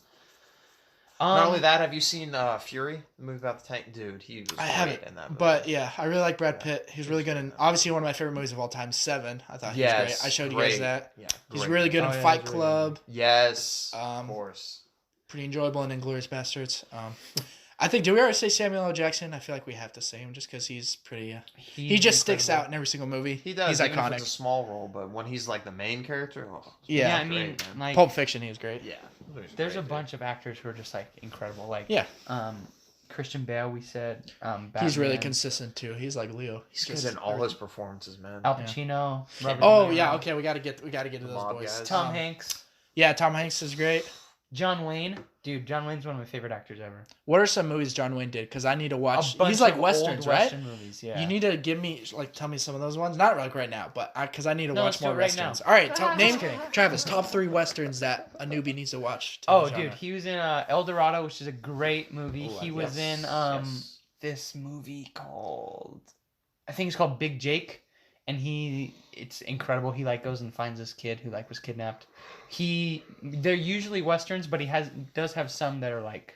Not only that, have you seen Fury, the movie about the tank? Dude, he was I great haven't, in that movie. but yeah, I really like Brad Yeah. Pitt. He's really good in obviously one of my favorite movies of all time, Seven. I thought he was Yes, great. I showed you great. guys that. Yeah, He's great. really good Oh, in yeah, Fight he's really Club. Yes, of Um, course. Pretty enjoyable in Inglourious Basterds. I think, do we already say Samuel L. Jackson? I feel like we have to say him just because he's pretty. He just sticks out in every single movie. He does. He's Even if iconic. it's a small role, but when he's like the main character, Yeah. Yeah, I mean, great, man. like, Pulp Fiction, he was great. yeah. there's a bunch of actors who are just like incredible. Like, Yeah. Christian Bale, we said. He's really Batman, consistent too. He's like Leo. He's good in all his performances, man. Al Pacino. Robert Oh De Niro, yeah, okay. We gotta get to those Mob boys. guys. Tom Hanks. Yeah, Tom Hanks is great. John Wayne. Dude, John Wayne's one of my favorite actors ever. What are some movies John Wayne did? Because I need to watch. A bunch He's like of westerns, old right? Western movies, yeah. You need to give me tell me some of those ones. Not like right now, but because I need to No, watch let's do more it right now. westerns. All right, Just name kidding. Travis top 3 westerns that a newbie needs to watch. to Oh, the genre. dude, he was in El Dorado, which is a great movie. Ooh, He yes, was in yes. this movie called, I think it's called Big Jake, and it's incredible. He like goes and finds this kid who like was kidnapped. They're usually westerns, but does have some that are like,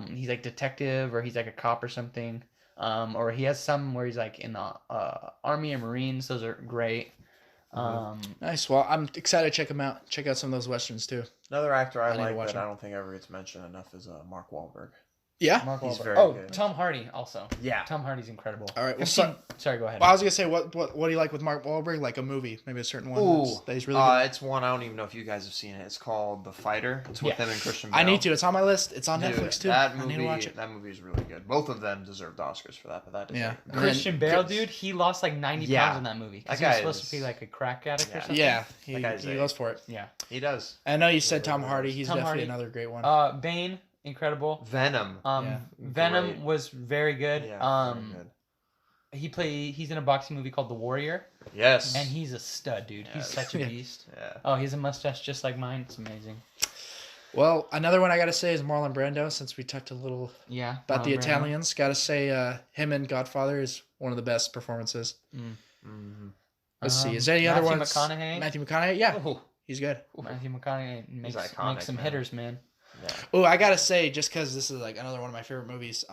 he's like detective or he's like a cop or something. Or he has some where he's like in the Army or Marines. Those are great. Nice. Well, I'm excited to check them out. Check out some of those westerns too. Another actor I I need to like watch that him. I don't think ever gets mentioned enough is Mark Wahlberg. Yeah. Mark He's Wahlberg. very Oh, good. Tom Hardy also. Yeah. Tom Hardy's incredible. All right, well, Sorry, go ahead. Well, I was gonna say what do you like with Mark Wahlberg? Like a movie, maybe a certain one that he's really good. It's one I don't even know if you guys have seen it. It's called The Fighter. It's with Yeah. him and Christian Bale. I need to. It's on my list. It's on Dude, Netflix too. That I movie, need to watch it. that movie is really good. Both of them deserved Oscars for that, but that is Yeah. it. Christian Bale, Chris- dude, he lost like 90 Yeah. pounds in that movie. 'Cause That he was guy supposed is- to be like a crack addict or Yeah. something. Yeah, he That guy's goes for it. Yeah. He does. I know you said Tom really Hardy. does. He's Tom definitely Hardy. another great one. Bane, incredible. Venom. Yeah. Venom Great. was very good. Yeah, very good. He's in a boxing movie called The Warrior, Yes. and he's a stud, dude. He's such a Yeah. beast. Yeah. Oh, he has a mustache just like mine. It's amazing. Well, another one I gotta say is Marlon Brando. Since we talked a little Yeah. about the Marlon Brando. Italians, gotta say him in Godfather is one of the best performances. Mm-hmm. Let's see. Is there any other Matthew ones? McConaughey. Matthew McConaughey. Yeah, Oh, he's good. Matthew McConaughey makes iconic, some man. hitters, man. Yeah. Oh, I gotta say, just because this is like another one of my favorite movies.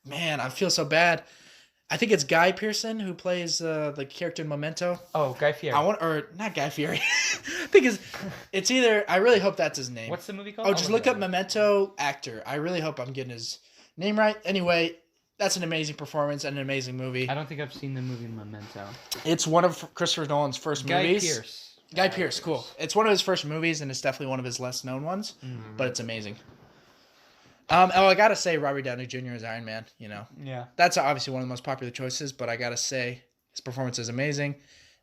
Man, I feel so bad. I think it's Guy Pearson who plays the character in Memento. Oh, Guy Fieri. Or not Guy Fieri. I think it's either. I really hope that's his name. What's the movie called? Oh, I'll just it look up up. Memento actor. I really hope I'm getting his name right. Anyway, that's an amazing performance and an amazing movie. I don't think I've seen the movie Memento. It's one of Christopher Nolan's first Guy movies. Pearce. Guy Pearce, cool. It's one of his first movies, and it's definitely one of his less known ones, but it's amazing. I gotta say Robert Downey Jr. as Iron Man. You know, Yeah. that's obviously one of the most popular choices, but I gotta say his performance is amazing,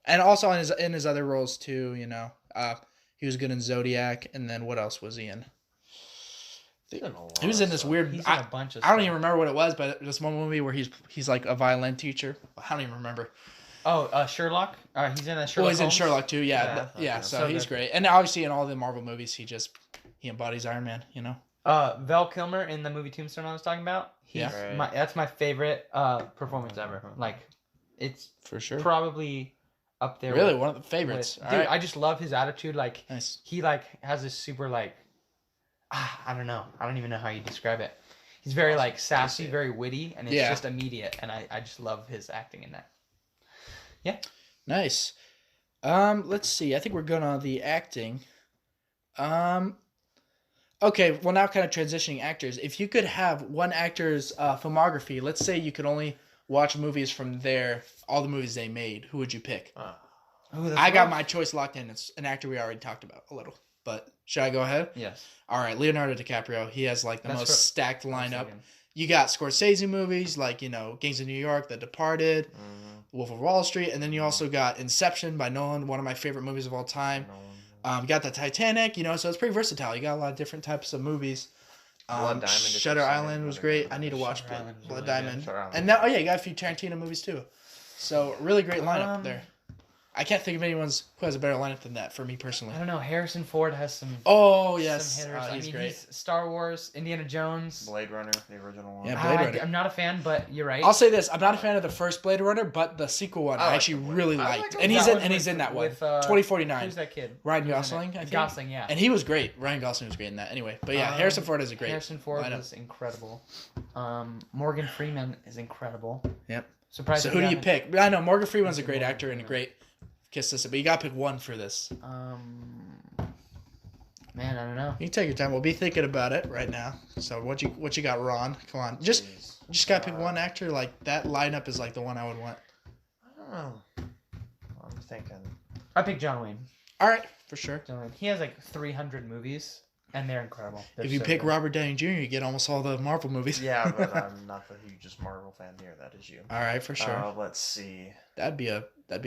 and also in his other roles too. You know, he was good in Zodiac, and then what else was he in? He was in this weird. He's in a bunch of I don't stuff. even remember what it was, but this one movie where he's like a violin teacher. I don't even remember. Oh, Sherlock. He's in that Sherlock. Well, he's in Holmes? Sherlock too. Yeah, Yeah. yeah. So he's good. great, and obviously in all the Marvel movies, he embodies Iron Man. You know. Val Kilmer in the movie Tombstone I was talking about. He's Yeah. that's my favorite performance ever. Like, it's For sure. probably up there. Really, with- one of the favorites. with- All dude, right. I just love his attitude. Like, Nice. he like has this super like, I don't know. I don't even know how you describe it. He's very like sassy, very witty, and it's Yeah. just immediate. And I just love his acting in that. Nice. Let's see. I think we're good on the acting. Okay, well now kind of transitioning actors. If you could have one actor's filmography, let's say you could only watch movies from all the movies they made, who would you pick? Oh, I got my choice locked in. It's an actor we already talked about a little. But should I go ahead? Yes. All right, Leonardo DiCaprio. He has like the That's most what- stacked lineup. Thinking. You got Scorsese movies like, Gangs of New York, The Departed, Wolf of Wall Street, and then you also got Inception by Nolan, one of my favorite movies of all time. You got the Titanic, so it's pretty versatile. You got a lot of different types of movies. Blood Diamond. Shutter Island was great. I need to watch Shutter Island was Blood really Diamond. Shutter Island. And now, you got a few Tarantino movies too. So really great lineup there. I can't think of anyone who has a better lineup than that for me personally. I don't know. Harrison Ford has some. Oh yes, Some hitters. he's great. He's Star Wars, Indiana Jones. Blade Runner, the original one. Yeah, Blade Runner. I'm not a fan, but you're right. I'll say this: I'm not a fan of the first Blade Runner, but the sequel one I I like actually the Blade really Runner. I liked, like and it. he's That in was and he's with- in that one. with, 2049. Who's that kid? Ryan Who's in it? Gosling, I think. Gosling, yeah. And he was great. Ryan Gosling was great in that. Anyway, but yeah, Harrison Ford is a great. Harrison Ford lineup. was incredible. Morgan Freeman is incredible. Yep. Surprised. So that who we do you haven't- pick? I know Morgan Freeman's a Who's great Morgan actor and a Freeman? great kiss sister, but you gotta pick one for this. Man, I don't know. You can take your time. We'll be thinking about it right now. So what you got, Ron? Come on, just gotta pick one actor. Like that lineup is like the one I would want. I don't know. I'm thinking. I picked John Wayne. All right, for sure. John Wayne. He has like 300 movies, and they're incredible. They're If you so pick good. Robert Downey Jr., you get almost all the Marvel movies. Yeah, but I'm not the hugest Marvel fan here. That is you. All right, for sure. Let's see. That'd be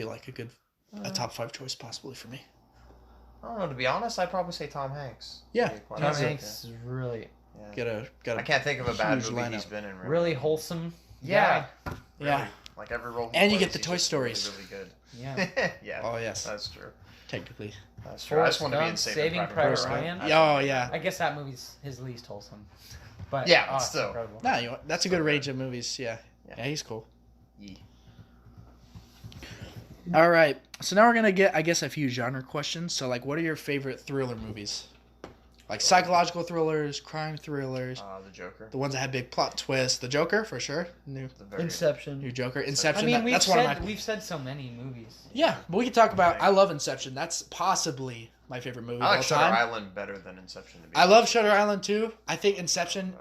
like a good top 5 choice possibly for me. I don't know. To be honest, I'd probably say Tom Hanks. Yeah, To be quite Tom honest with Hanks is really, you. Got I can't think of a bad huge movie lineup. he's been in. really wholesome. Yeah. Yeah. Really. Like every role. And you plays, get the he's Toy just Stories. Really, Yeah. really good. Yeah. Oh yes, That's true. technically. That's true. I just want to be in Gump, Saving Private Private Ryan. Ryan. Oh yeah. I guess that movie's his least wholesome. But Yeah, but it's still. incredible. No, that's a good range of movies. Yeah. Yeah. Yeah, he's cool. Yeah. All right, so now we're gonna get, I guess, a few genre questions. So, like, what are your favorite thriller movies? Like psychological thrillers, crime thrillers, The Joker. the ones that have big plot twists. The Joker, for sure. New The very Inception. Joker. Inception. I mean, that's one of my. we've said so many movies. Yeah, but we can talk about. I love Inception. That's possibly my favorite movie I of like all Shutter time. Island better than Inception. To be I honest. love Shutter Island too. I think Inception.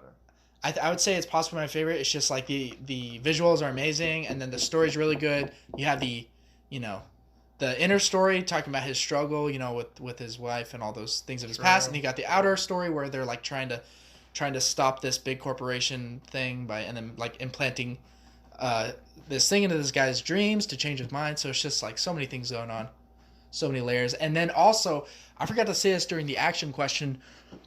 Better. I would say it's possibly my favorite. It's just like the visuals are amazing, and then the story's really good. You have the inner story talking about his struggle, with his wife and all those things of his past, and you got the outer story where they're like trying to stop this big corporation thing and then like implanting this thing into this guy's dreams to change his mind. So it's just like so many things going on, so many layers. And then also, I forgot to say this during the action question,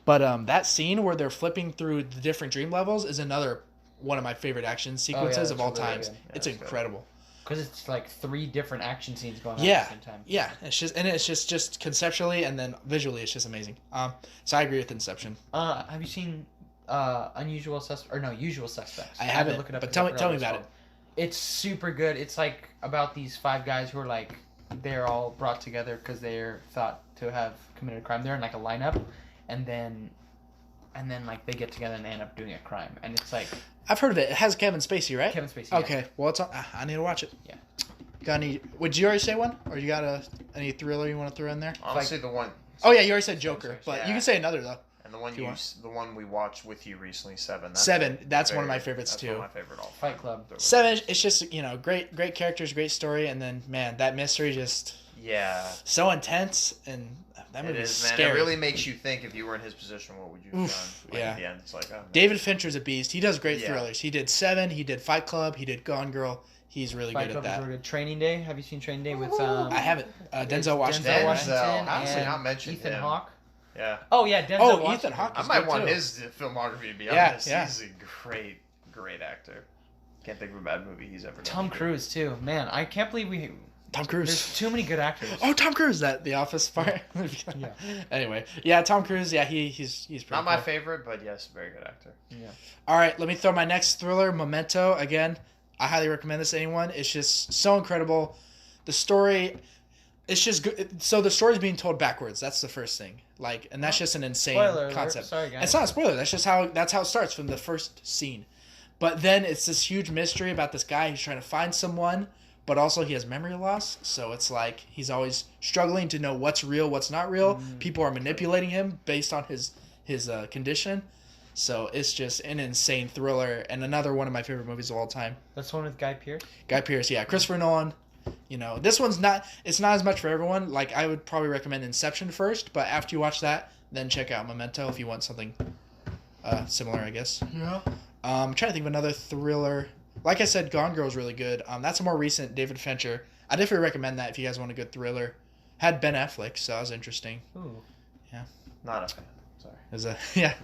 but that scene where they're flipping through the different dream levels is another one of my favorite action sequences of all that's really times. good. Yeah, It's that's good. incredible. Because it's like 3 different action scenes going on Yeah, at the same time. yeah. It's just conceptually and then visually, it's just amazing. So I agree with Inception. Have you seen Usual Suspects? I had to haven't, look it up but 'cause I tell forgot me what about called. It's super good. It's like about these 5 guys who are like, they're all brought together because they're thought to have committed a crime. They're in like a lineup, and then like they get together and they end up doing a crime. And it's like I've heard of it. It has Kevin Spacey, right? Kevin Spacey. yeah. Okay, well, it's on, I need to watch it. Yeah. Got any? Would you already say one, or you got any thriller you want to throw in there? Honestly, the one. Oh yeah, you already said Joker, but Yeah. you can say another though. And the one If you the one we watched with you recently, Seven. Seven, that's one of my favorites, that's too. One of my favorite all. Fight Club. Seven, it's just great characters, great story, and then man, that mystery just Yeah. so intense and That It movie's is, man. scary. It really makes you think if you were in his position, what would you have Oof, done? Like, yeah. At the end, it's like, oh, man. David Fincher's a beast. He does great Yeah. thrillers. He did Seven. He did Fight Club. He did Gone Girl. He's really Fight good Club at is that. really good. Training Day. Have you seen Training Day with? I haven't. it's Denzel Washington. Denzel Denzel. Washington How has he and not mentioned Ethan him? Hawke. Yeah. Oh yeah, Denzel Oh, Washington. Ethan Hawke. I He's might good, want too. his filmography to be Yeah, honest. yeah. He's a great, great actor. Can't think of a bad movie he's ever done. Tom Cruise too. Man, I can't believe Tom Cruise. There's too many good actors. Oh, Tom Cruise, that The Office part. Yeah. Anyway, yeah, Tom Cruise. Yeah, he's pretty Not my cool. favorite, but yes, very good actor. Yeah. All right, let me throw my next thriller, Memento. Again, I highly recommend this to anyone. It's just so incredible. The story, it's just good. So the story's being told backwards. That's the first thing. Like, and that's just an insane Spoiler alert. concept. Sorry, guys. It's not a spoiler. That's how it starts from the first scene. But then it's this huge mystery about this guy who's trying to find someone, but also he has memory loss. So it's like he's always struggling to know what's real, what's not real. People are manipulating him based on his condition. So it's just an insane thriller and another one of my favorite movies of all time. That's the one with Guy Pearce. Guy Pearce, yeah, Christopher Nolan. You know, this one's not. It's not as much for everyone. Like I would probably recommend Inception first, but after you watch that, then check out Memento if you want something similar, I guess. Yeah. I'm trying to think of another thriller. Like I said, Gone Girl is really good. That's a more recent David Fincher. I definitely recommend that if you guys want a good thriller. Had Ben Affleck, so that was interesting. Ooh. Not a fan. Sorry. It was yeah.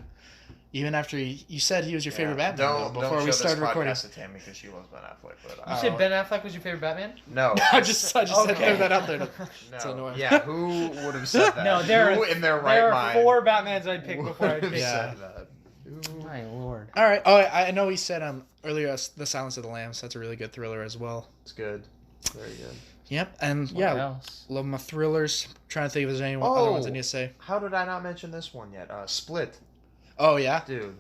Even after you said he was your favorite Batman Don't before show we started this recording. podcast to Tammy because she loves Ben Affleck. But You said Ben Affleck was your favorite Batman? no. I just said throw that out there. No. It's annoying. Yeah, who would have said that? No, there who are in their there right are mind 4 Batmans I'd pick before I'd would pick. have Yeah. said that? Who- My lord. All right. Oh, I know he said earlier The Silence of the Lambs. That's a really good thriller as well. It's good. Very good. Yep. And What yeah, else? love my thrillers. Trying to think if there's any other ones I need to say. How did I not mention this one yet? Split. Oh yeah. Dude.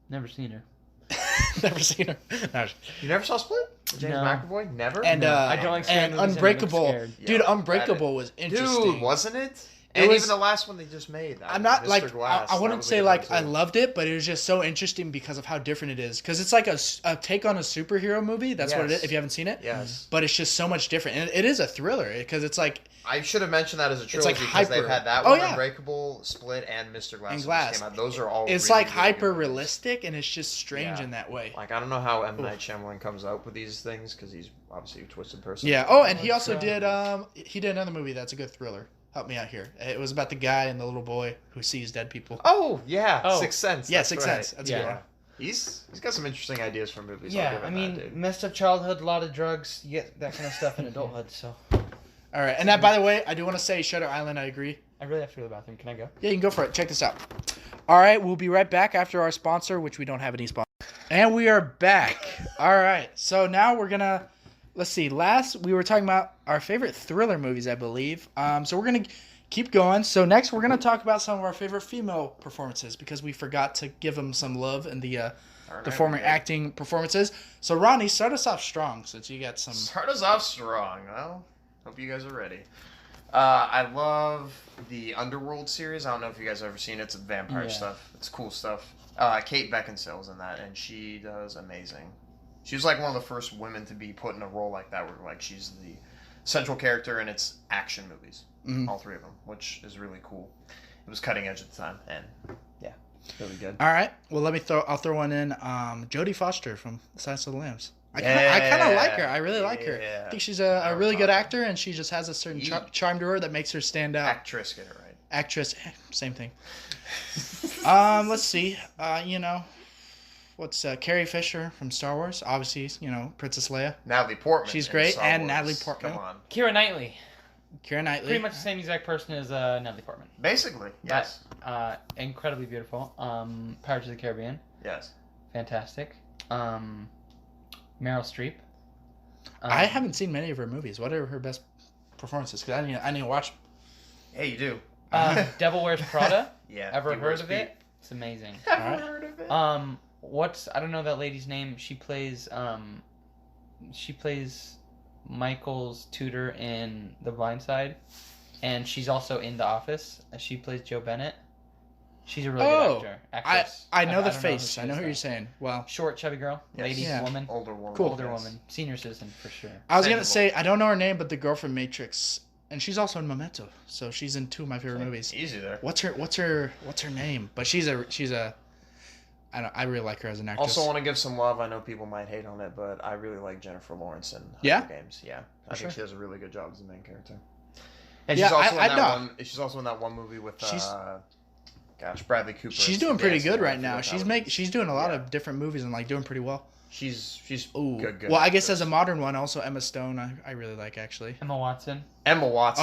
Never seen her. Never seen her. No. You never saw Split? James No. McAvoy? Never? And I don't like scary and movies and I get Unbreakable, scared. dude. Yeah, Unbreakable was interesting. Dude, wasn't it? It And was- even the last one they just made. I'm not Mr. like Glass, I that wouldn't was a say good like one, I too. loved it, but it was just so interesting because of how different it is. Because it's like a take on a superhero movie. That's what it Yes. is. If you haven't seen it, Yes. but it's just so much different, and it is a thriller because it's like I should have mentioned that as a It's trilogy like because hyper. they've had that Oh, one, yeah. Unbreakable, Split, and Mr. Glass. And that Glass. just came out. Those are all. it's really, like really good hyper movies. realistic, and it's just strange Yeah. in that way. Like I don't know how M Oof. Night Shyamalan comes out with these things because he's obviously a twisted person. Yeah. Oh, and he also Like, did another movie that's a good thriller. Help me out here. It was about the guy and the little boy who sees dead people. Oh yeah, Oh. Sixth Sense. Yeah, that's Sixth right. Sense. That's a Yeah. good one. He's got some interesting ideas for movies. I'll Yeah, give I him mean, that, dude. messed up childhood, a lot of drugs, you get that kind of stuff in adulthood, so. All right, and that, by the way, I do want to say Shutter Island. I agree. I really have to go to the bathroom. Can I go? Yeah, you can go for it. Check this out. All right, we'll be right back after our sponsor, which we don't have any sponsor. And we are back. All right, so now we're gonna let's see. Last we were talking about our favorite thriller movies, I believe. So we're gonna keep going. So next we're gonna talk about some of our favorite female performances because we forgot to give them some love in the performing acting performances. So Ronnie, start us off strong since you got some. Start us off strong. Well, hope you guys are ready. I love the Underworld series. I don't know if you guys have ever seen it. It's vampire Yeah. stuff. It's cool stuff. Kate Beckinsale's in that, and she does amazing. She was like one of the first women to be put in a role like that, where like she's the central character, and it's action movies, all 3 of them, which is really cool. It was cutting edge at the time, and yeah, really good. All right. Well, I'll throw one in. Jodie Foster from Silence of the Lambs. I kind of like her. I really like her. Yeah. I think she's a really good actor, and she just has a certain charm to her that makes her stand out. Actress, get it right. Actress, same thing. Let's see. What's Carrie Fisher from Star Wars? Obviously, Princess Leia. Natalie Portman. She's in great, Star and Wars. Natalie Portman. Come on. Keira Knightley. Keira Knightley. Pretty much the same exact person as Natalie Portman. Basically, yes. Incredibly beautiful. Pirates of the Caribbean. Yes. Fantastic. Meryl Streep. I haven't seen many of her movies. What are her best performances? Because I need to watch. Hey, you do. Devil Wears Prada. Yeah. Ever he heard wears of feet. it? It's amazing. Ever Alright. heard of it? I don't know that lady's name. She plays Michael's tutor in The Blind Side, and she's also in The Office. She plays Jo Bennett. She's a really good actress. I know the don't face. who I she know is, who though. you're saying. Well, Short, chubby girl, Yes. lady, Yeah. woman, Older woman. Cool. older yes. woman, senior citizen for sure. I was gonna Saveable. say I don't know her name, but the girl from Matrix and she's also in Memento, so she's in 2 of my favorite movies. Easy there. What's her name? But she's a I really like her as an actress. Also, want to give some love. I know people might hate on it, but I really like Jennifer Lawrence in Hunger Games. Yeah, I think she does a really good job as the main character. And she's also in that one. She's also in that one movie with Bradley Cooper. She's doing pretty good right now. She's doing a lot of different movies and like doing pretty well. She's good. Well, I guess as a modern one, also Emma Stone, I really like actually. Emma Watson. Oh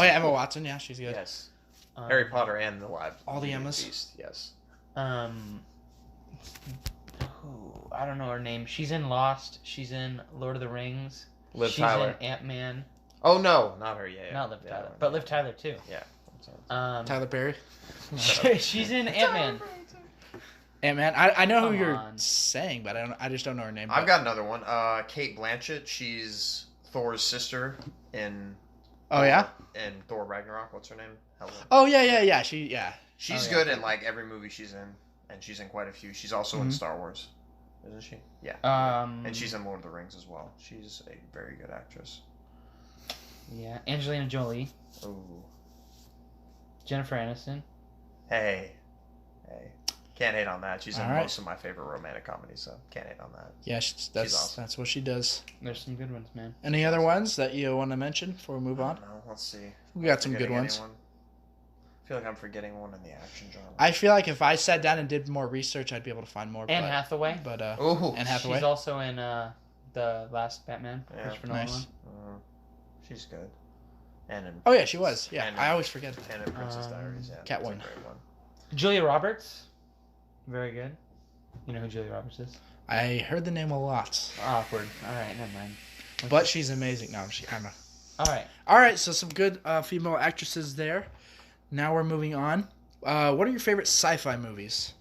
yeah, Emma Watson. Yeah, she's good. Yes. Harry Potter and the Live. All the Emmas. Beast. Yes. I don't know her name. She's in Lost. She's in Lord of the Rings. Liv She's Tyler. in Ant-Man. Oh no, not her. Yeah. Not Liv Tyler, but Liv Tyler too. Yeah. Tyler Perry. She's in Ant-Man. Ant-Man. I know who you're saying, but I just don't know her name. I've got another one. Kate Blanchett. She's Thor's sister in. Oh yeah. In Thor Ragnarok. What's her name? Helen. Oh yeah. She's good in like every movie she's in, and she's in quite a few. She's also in Star Wars, isn't she? Yeah. And she's in Lord of the Rings as well. She's a very good actress. Yeah, Angelina Jolie. Ooh. Jennifer Aniston. Hey. Can't hate on that. She's in most of my favorite romantic comedies, so can't hate on that. Yeah, that's awesome. That's what she does. There's some good ones, man. Any other ones that you want to mention before we move on? No, let's see. We got some good ones. I feel like I'm forgetting one in the action genre. I feel like if I sat down and did more research, I'd be able to find more. Anne Hathaway. But Anne Hathaway. She's also in the last Batman. Yeah, nice. She's good. And in yeah, she was. Yeah, I always forget. And in Princess Diaries, yeah. Catwoman. Julia Roberts. Very good. You know who Julia Roberts is? I heard the name a lot. Awkward. All right, never mind. But she's amazing. No, she kind of. All right. So some good female actresses there. Now we're moving on. What are your favorite sci-fi movies?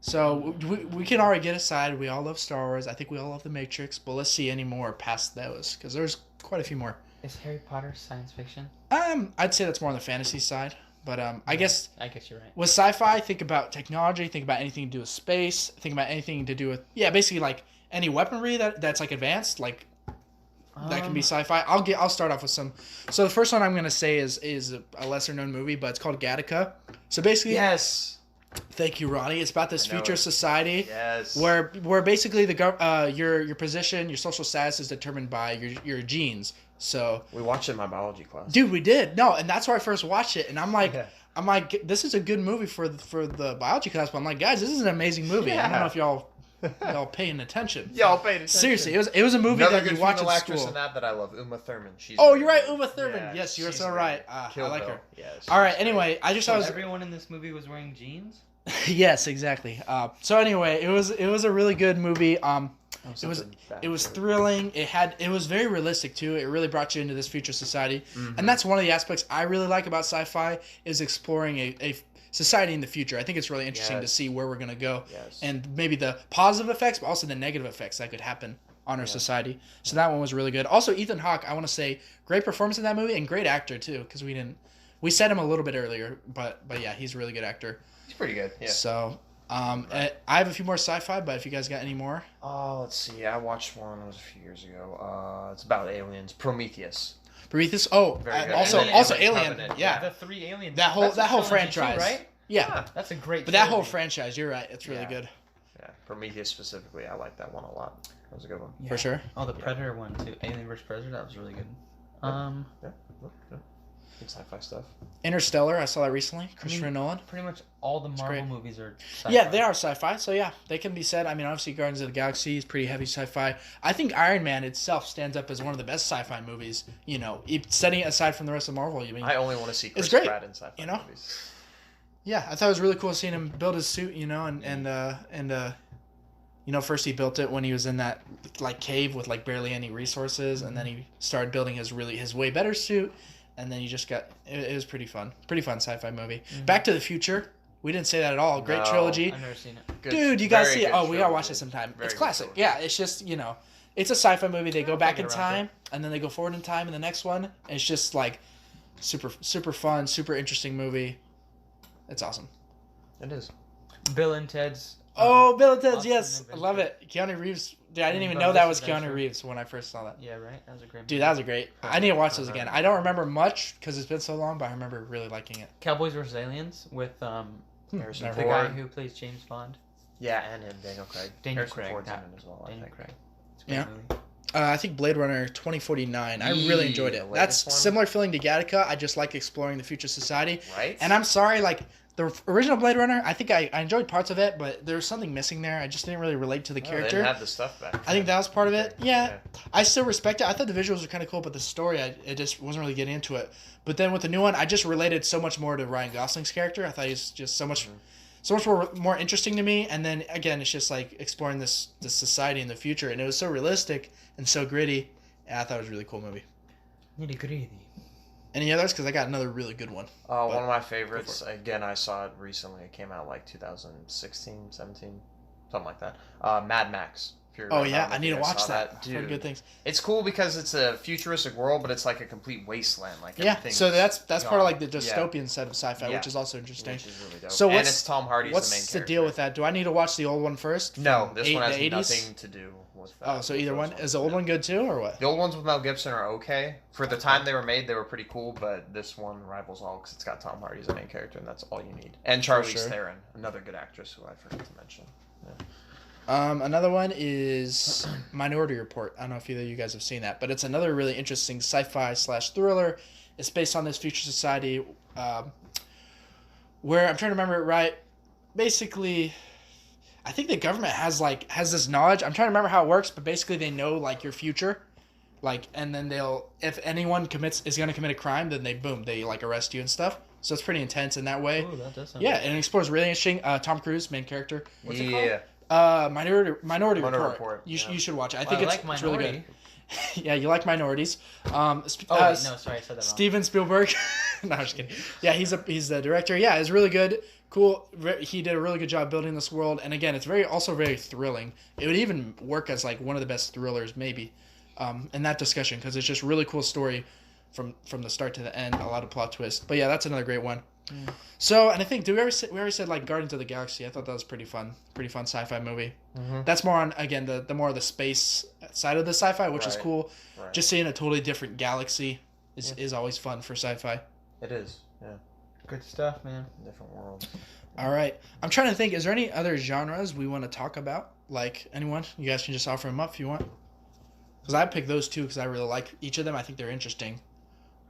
So we can already get aside. We all love Star Wars. I think we all love The Matrix. But let's see any more past those, because there's quite a few more. Is Harry Potter science fiction? I'd say that's more on the fantasy side. But I guess you're right. With sci-fi, think about technology. Think about anything to do with space. Think about anything to do with basically like any weaponry that's like advanced, like that can be sci-fi. I'll start off with some. So the first one I'm gonna say is a lesser known movie, but it's called Gattaca. So basically, yes. Thank you, Ronnie. It's about this future society, yes, where basically your position, your social status is determined by your genes. So we watched it in my biology class. Dude, we did. No, and that's where I first watched it, and I'm like, this is a good movie for the biology class. But I'm like, guys, this is an amazing movie. I don't know if y'all paying attention. Y'all paying attention. Seriously, it was a movie that you watch at school. In that I love, Uma Thurman. You're right, Uma Thurman. Yes, you're so right. I like her. Yes. All right. Anyway, everyone in this movie was wearing jeans. Yes, exactly. So anyway, it was a really good movie. It was thrilling. It was very realistic too. It really brought you into this future society, and that's one of the aspects I really like about sci-fi is exploring a society in the future. I think it's really interesting to see where we're gonna go, and maybe the positive effects, but also the negative effects that could happen on our society. So that one was really good. Also, Ethan Hawke, I want to say, great performance in that movie and great actor too, because we said him a little bit earlier, but yeah, he's a really good actor. He's pretty good. Yeah. So. I have a few more sci-fi, but if you guys got any more. Oh, let's see. I watched one. It was a few years ago. It's about aliens. Prometheus. Oh, also Alien. Covenant. Yeah. The 3 aliens. That whole franchise, too, right? Yeah. That's a great. But that whole franchise, you're right. It's really good. Yeah, Prometheus specifically, I like that one a lot. That was a good one. Yeah. For sure. Oh, the Predator one too. Alien vs Predator. That was really good. Yeah. Good sci-fi stuff. Interstellar, I saw that recently. Christopher Nolan. Pretty much all the Marvel movies are sci-fi. Yeah, they are sci-fi, so yeah, they can be said. I mean, obviously Guardians of the Galaxy is pretty heavy sci-fi. I think Iron Man itself stands up as one of the best sci-fi movies, setting it aside from the rest of Marvel. I only want to see Chris great, Pratt in sci-fi movies. Yeah, I thought it was really cool seeing him build his suit, first he built it when he was in that like cave with like barely any resources, and then he started building his way better suit. And then you just got... It was pretty fun. Pretty fun sci-fi movie. Back to the Future. We didn't say that at all. Great trilogy. I've never seen it. Dude, you gotta see it. Oh, we gotta watch it sometime. It's classic. Yeah, it's just, it's a sci-fi movie. They go back in time, and then they go forward in time in the next one. And it's just, like, super, super fun, super interesting movie. It's awesome. It is. Bill and Ted's Oh, Bill and Ted's, Lost yes. in I love Adventure. it. Keanu Reeves. Dude, I didn't even But know that this was Keanu adventure- Reeves when I first saw that. Yeah, right. That was a great. Dude, movie. that was a great. I need to watch those again. I don't remember much because it's been so long, but I remember really liking it. Cowboys vs Aliens with Harrison the Ford. guy who plays James Bond. Yeah, and him, Daniel Craig. Daniel Harrison Craig, Ford's in that- it as well, I Daniel think. Craig. It's a great Yeah. movie. I think Blade Runner 2049. I really enjoyed The it. latest That's one? similar feeling to Gattaca. I just like exploring the future society. Right? And I'm sorry, like the original Blade Runner, I think I enjoyed parts of it, but there was something missing there. I just didn't really relate to the Oh, they character. didn't have the stuff back. I think that was part of it. then. Yeah, I still respect it. I thought the visuals were kind of cool, but the story, I just wasn't really getting into it. But then with the new one, I just related so much more to Ryan Gosling's character. I thought he was just so much more interesting to me. And then again, it's just like exploring this society in the future, and it was so realistic and so gritty. And I thought it was a really cool movie. Nitty gritty. Any others? Because I got another really good one. One of my favorites, again, I saw it recently. It came out like 2016, 17, something like that. Mad Max. If you're Oh around, yeah, if I need you to guys watch saw that. I've heard Dude, good things. it's cool because it's a futuristic world, but it's like a complete wasteland. Like Yeah, everything's so that's part of like the gone. dystopian side of sci-fi, Yeah. which is also interesting. Which is really dope. So and what's- it's Tom Hardy's What's the main the character. deal with that? Do I need to watch the old one first? No, From this one has the 80s? nothing to do with that. Oh, so either Those one. ones. Is the old one good too, or what? The old ones with Mel Gibson are okay. For the time they were made, they were pretty cool, but this one rivals all because it's got Tom Hardy as the main character, and that's all you need. And Charlize sure. Theron, another good actress who I forgot to mention. Another one is Minority Report. I don't know if either of you guys have seen that, but it's another really interesting sci-fi / thriller. It's based on this future society where I'm trying to remember it right. Basically, I think the government has this knowledge. I'm trying to remember how it works, but basically they know like your future, like, and then if anyone is going to commit a crime, then they like arrest you and stuff. So it's pretty intense in that way. Ooh, that does sound Yeah, good. and it explores really interesting. Tom Cruise, main character. What's it called? Minority Report. Report, You yeah. should watch it. I Well, think I it's like really Minority. good. Yeah, you like minorities. Oh wait, no, sorry, I said that wrong. Steven Spielberg. No, I'm just kidding. Yeah, he's the director. Yeah, it's really good. Cool. He did a really good job building this world, and again, it's also very thrilling. It would even work as like one of the best thrillers, maybe, in that discussion, because it's just really cool story from the start to the end. A lot of plot twists. But yeah, that's another great one. So, and I think, we already said like Guardians of the Galaxy? I thought that was pretty fun sci-fi movie. Mm-hmm. That's more on, again, the more of the space side of the sci-fi, which is Right. cool. Right. Just seeing a totally different galaxy is always fun for sci-fi. It is, yeah. Good stuff, man. Different world. All right. I'm trying to think, is there any other genres we want to talk about? Like, anyone? You guys can just offer them up if you want. Because I picked those two because I really like each of them. I think they're interesting.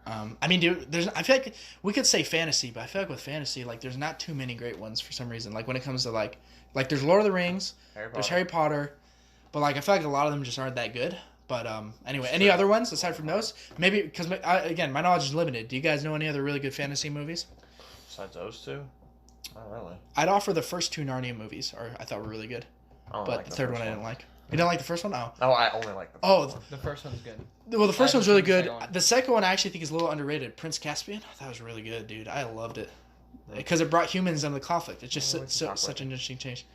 I mean, dude, I feel like we could say fantasy, but I feel like with fantasy, like, there's not too many great ones for some reason. Like, when it comes to, like there's Lord of the Rings, there's Harry Potter, but, like, I feel like a lot of them just aren't that good. But, anyway, any other ones aside from those? Maybe, because, again, my knowledge is limited. Do you guys know any other really good fantasy movies? Besides those two? Not really. I'd offer the first two Narnia movies, I thought were really good. I don't But like the third first one I didn't like. You didn't like the first one? Oh. Oh, I only like the first Oh, one. The first one's good. well, the first I one's really haven't seen good. the second one. The second one I actually think is a little underrated. Prince Caspian? That was really good, dude. I loved it. Because it brought humans into the conflict. It's just Oh, it's awkward. such an interesting change.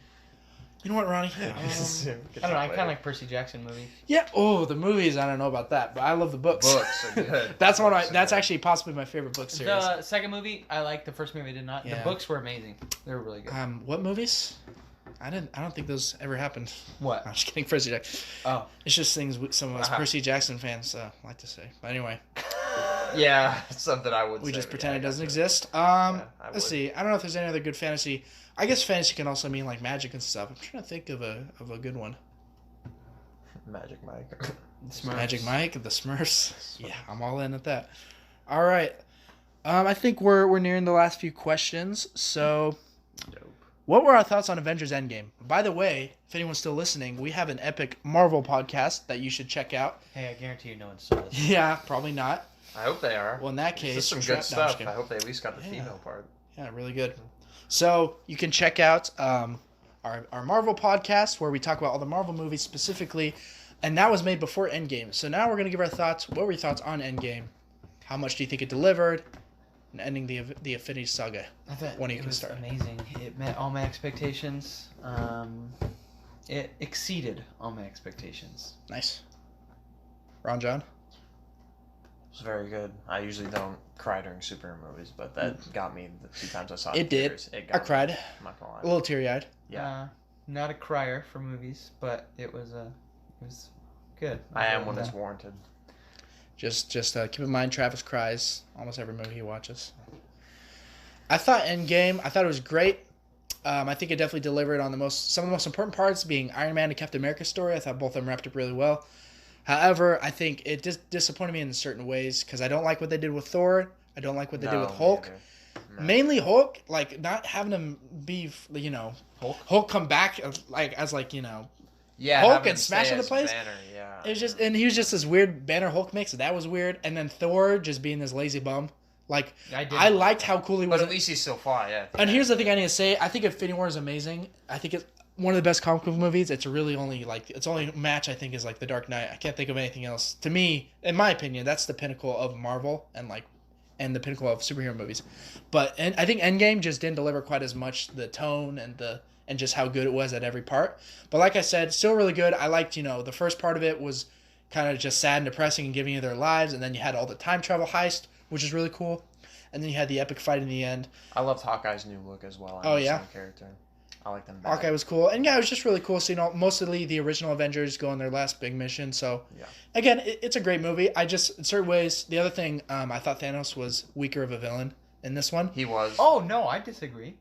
You know what, Ronnie? I don't know. I kind of like Percy Jackson movies. Yeah. Oh, the movies. I don't know about that, but I love the books. Books are good. That's one. Books are That's good. actually possibly my favorite book series. The second movie, I liked. The first movie, I did not. Yeah. The books were amazing. They were really good. What movies? I don't think those ever happened. What? I'm just kidding. Percy Jackson. Oh. It's just things some of us Uh-huh. Percy Jackson fans like to say. But anyway, Yeah, it's something I would we say, just but pretend yeah, it doesn't I gotcha. exist. I Let's would. see. I don't know if there's any other good fantasy. I guess fantasy can also mean like magic and stuff. I'm trying to think of a good one. Magic Mike. Smurfs. Magic Mike, the Smurfs. Yeah, I'm all in at that. All right. I think we're nearing the last few questions. So, Dope. what were our thoughts on Avengers Endgame? By the way, if anyone's still listening, we have an epic Marvel podcast that you should check out. Hey, I guarantee you no one saw this. Yeah, probably not. I hope they are. Well, in that This case, is some we're good strapped- no, I'm just stuff. kidding. I hope they at least got the Yeah. female part. Yeah, really good. So you can check out our Marvel podcast where we talk about all the Marvel movies specifically, and that was made before Endgame. So now we're gonna give our thoughts. What were your thoughts on Endgame? How much do you think it delivered? And ending the Infinity Saga. I thought When you it can was start. amazing. It met all my expectations. It exceeded all my expectations. Nice. Ron John. It was very good. I usually don't cry during superhero movies, but that got me the 2 times I saw it. It in did. theaters. It I got me. cried. I'm not gonna lie. A little teary eyed. Yeah. not a crier for movies, but it was good. I am when it's warranted. Just keep in mind, Travis cries almost every movie he watches. I thought Endgame. I thought it was great. I think it definitely delivered on some of the most important parts, being Iron Man and Captain America's story. I thought both of them wrapped up really well. However, I think it disappointed me in certain ways because I don't like what they did with Thor. I don't like what they did with Hulk. No. Mainly Hulk, like not having him be, Hulk come back as Hulk and smash into place. Banner, yeah. It was just, and he was just this weird Banner Hulk mix. That was weird. And then Thor just being this lazy bum. Like, I liked how cool he was. But at least he's still fine, yeah. And here's the thing I need to say. I think Infinity War is amazing. I think it's one of the best comic book movies. It's really only, its only match, I think, is, The Dark Knight. I can't think of anything else. To me, in my opinion, that's the pinnacle of Marvel and the pinnacle of superhero movies. But I think Endgame just didn't deliver quite as much the tone and just how good it was at every part. But like I said, still really good. I liked, the first part of it was kind of just sad and depressing and giving you their lives. And then you had all the time travel heist, which is really cool. And then you had the epic fight in the end. I loved Hawkeye's new look as well. Character. I like them better. Hawkeye was cool. And yeah, it was just really cool seeing mostly the original Avengers go on their last big mission. So, again, it's a great movie. I just, in certain ways, the other thing, I thought Thanos was weaker of a villain in this one. He was. Oh, no, I disagree.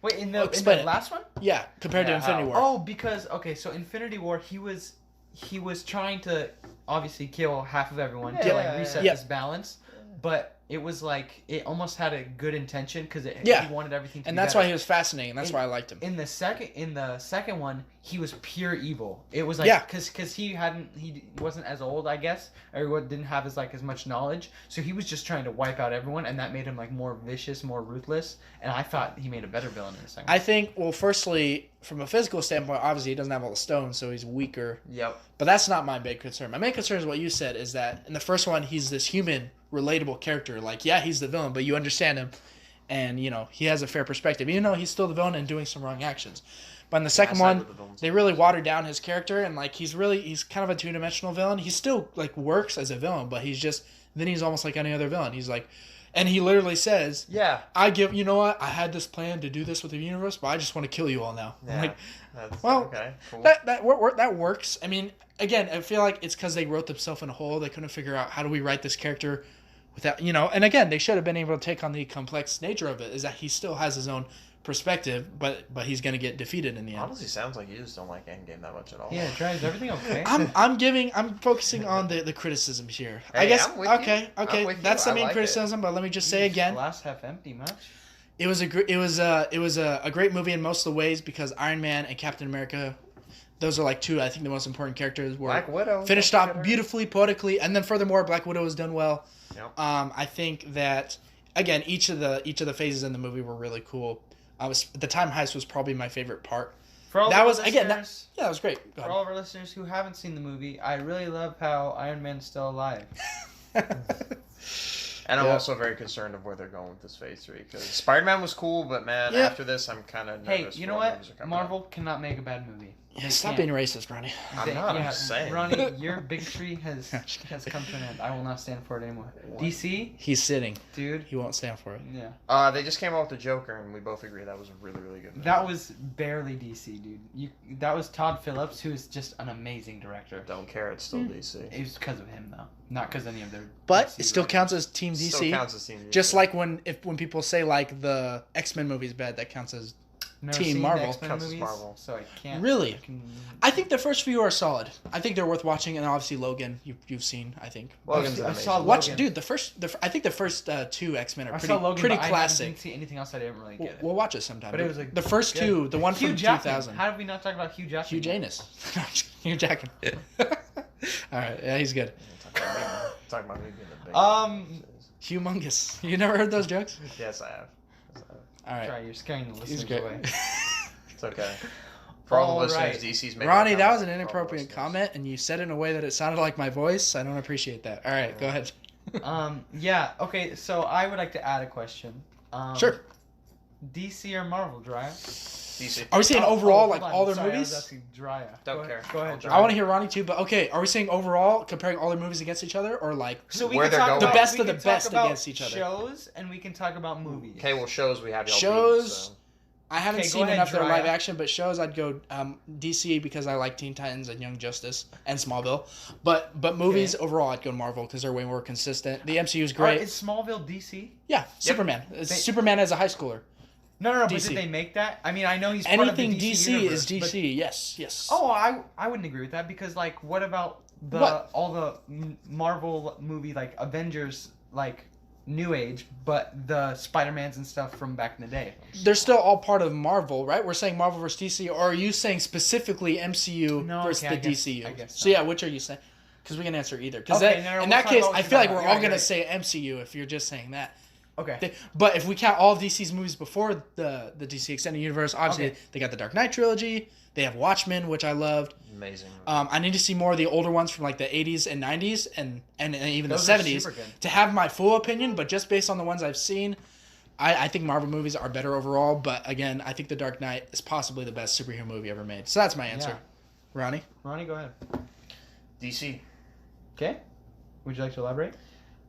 Wait, in the last one? Yeah, compared to Infinity War. Oh, because, so Infinity War, he was trying to obviously kill half of everyone to reset this balance. But it was it almost had a good intention because he wanted everything to be and that's better. why he was fascinating. That's why I liked him. In the second one, he was pure evil. It was because he wasn't as old, I guess, or didn't have as much knowledge. So he was just trying to wipe out everyone, and that made him more vicious, more ruthless. And I thought he made a better villain in the second one. I think, well, firstly, from a physical standpoint, obviously he doesn't have all the stones, so he's weaker. Yep. But that's not my big concern. My main concern is what you said, is that in the first one, he's this human, relatable character. He's the villain, but you understand him, and, he has a fair perspective, even though he's still the villain and doing some wrong actions. But in the second one, they really watered down his character, and, he's kind of a two-dimensional villain. He still, works as a villain, but he's almost like any other villain. He's and he literally says, you know what, I had this plan to do this with the universe, but I just want to kill you all now. Yeah. Okay, cool. That works. I mean, again, I feel like it's because they wrote themselves in a hole. They couldn't figure out how do we write this character without, and again, they should have been able to take on the complex nature of it, is that he still has his own perspective, but he's going to get defeated in the end. Honestly, sounds like you just don't like Endgame that much at all. Yeah, Dry, is everything okay? I'm focusing on the criticisms here. Hey, I guess, I'm with okay, you. That's the main criticism, but let me just say again. Glass half empty much? It was a great movie in most of the ways because Iron Man and Captain America, those are two, I think, the most important characters. Were Black Widow finished off beautifully, poetically, and then furthermore, Black Widow was done well. Yep. I think that again, each of the phases in the movie were really cool. The time heist was probably my favorite part. For all that was listeners, again. That was great. For all of our listeners who haven't seen the movie, I really love how Iron Man's still alive. And I'm also very concerned of where they're going with this phase 3 because Spider-Man was cool, but after this, I'm kind of nervous. Hey, you know what? Marvel cannot make a bad movie. Yeah, stop being racist, Ronnie. I'm not. I'm just saying. Ronnie, your bigotry has come to an end. I will not stand for it anymore. What? DC? He's sitting. Dude. He won't stand for it. Yeah. They just came out with the Joker, and we both agree that was a really, really good movie. That was barely DC, dude. That was Todd Phillips, who is just an amazing director. Don't care. It's still DC. It was because of him, though. Not because any of their... But it still counts as Team DC. Still counts as Team DC. Just like when people say, the X-Men movie's bad, that counts as... Team Marvel. Movies, Marvel, so I can't. Really? I think the first few are solid. I think they're worth watching, and obviously Logan, you've seen. I think. Logan's I saw Watch, Logan. dude. I think the first two X-Men are Logan, pretty but classic. I didn't see anything else. I didn't really get it. We'll watch it sometime. But it was the first good. two, the one Hugh from Jackman. 2000. How did we not talk about Hugh Jackman? Hugh Janus. Hugh Jackman. All right, yeah, he's good. Talk about me being the big. Humongous. You never heard those jokes? Yes, I have. All right. Try, you're scaring the listeners away. It's okay. For all the listeners, DC's making Ronnie, that was an inappropriate comment, and you said it in a way that it sounded like my voice. I don't appreciate that. All right, go ahead. Yeah, okay, so I would like to add a question. Sure. DC or Marvel, Dry? DC. Are we saying overall, all their movies? I was asking Dry. Don't care. Go ahead, Dry. I want to hear Ronnie too, but okay, are we saying overall, comparing all their movies against each other, or so we where can talk they're going? about, the best of the best against each other? Shows, and we can talk about movies. Okay, well, shows we have y'all shows. beat, so. I haven't Okay, go seen ahead, enough of their Jiraiya. live action, but shows I'd go DC because I like Teen Titans and Young Justice and Smallville. But movies overall, I'd go Marvel because they're way more consistent. The MCU is great. Is Smallville DC? Yeah, Superman. Superman as a high schooler. No. But DC. did they make that? I mean, I know he's part Anything of the DC, DC universe, is DC. Yes. Oh, I wouldn't agree with that because like, what about all the Marvel movie like Avengers like New Age, but the Spider-Mans and stuff from back in the day? They're still all part of Marvel, right? We're saying Marvel versus DC, or are you saying specifically MCU versus the DCU? I guess so. Yeah, which are you saying? Because we can answer either. Because Okay, in we'll that talk case, about what I you feel like thought we're about. all You're gonna right. say MCU if you're just saying that. Okay. But if we count all of DC's movies before the DC Extended Universe, obviously they got the Dark Knight trilogy. They have Watchmen, which I loved. Amazing. I need to see more of the older ones from like the 80s and 90s and even Those the are 70s super good. to have my full opinion. But just based on the ones I've seen, I think Marvel movies are better overall. But again, I think the Dark Knight is possibly the best superhero movie ever made. So that's my answer. Yeah. Ronnie? Ronnie, go ahead. DC. Okay. Would you like to elaborate?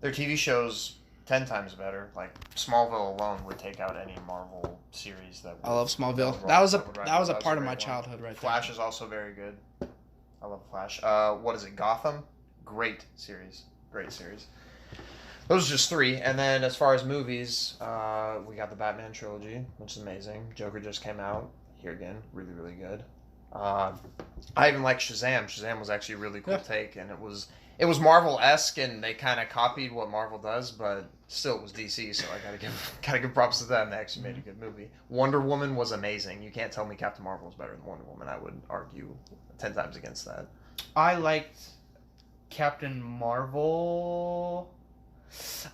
Their TV shows 10 times better. Like Smallville alone would take out any Marvel series that. I love Smallville. would That was a rival. part of great my one. childhood right Flash there. is also very good. I love Flash. What is it? Gotham. Great series. Those are just 3. And then as far as movies, we got the Batman trilogy, which is amazing. Joker just came out. Here again, really, really good. I even like Shazam. Shazam was actually a really cool take, and it was Marvel-esque, and they kind of copied what Marvel does, but still it was DC, so I gotta give props to them. They actually made a good movie. Wonder Woman was amazing. You can't tell me Captain Marvel is better than Wonder Woman. I would argue 10 times against that. I liked Captain Marvel.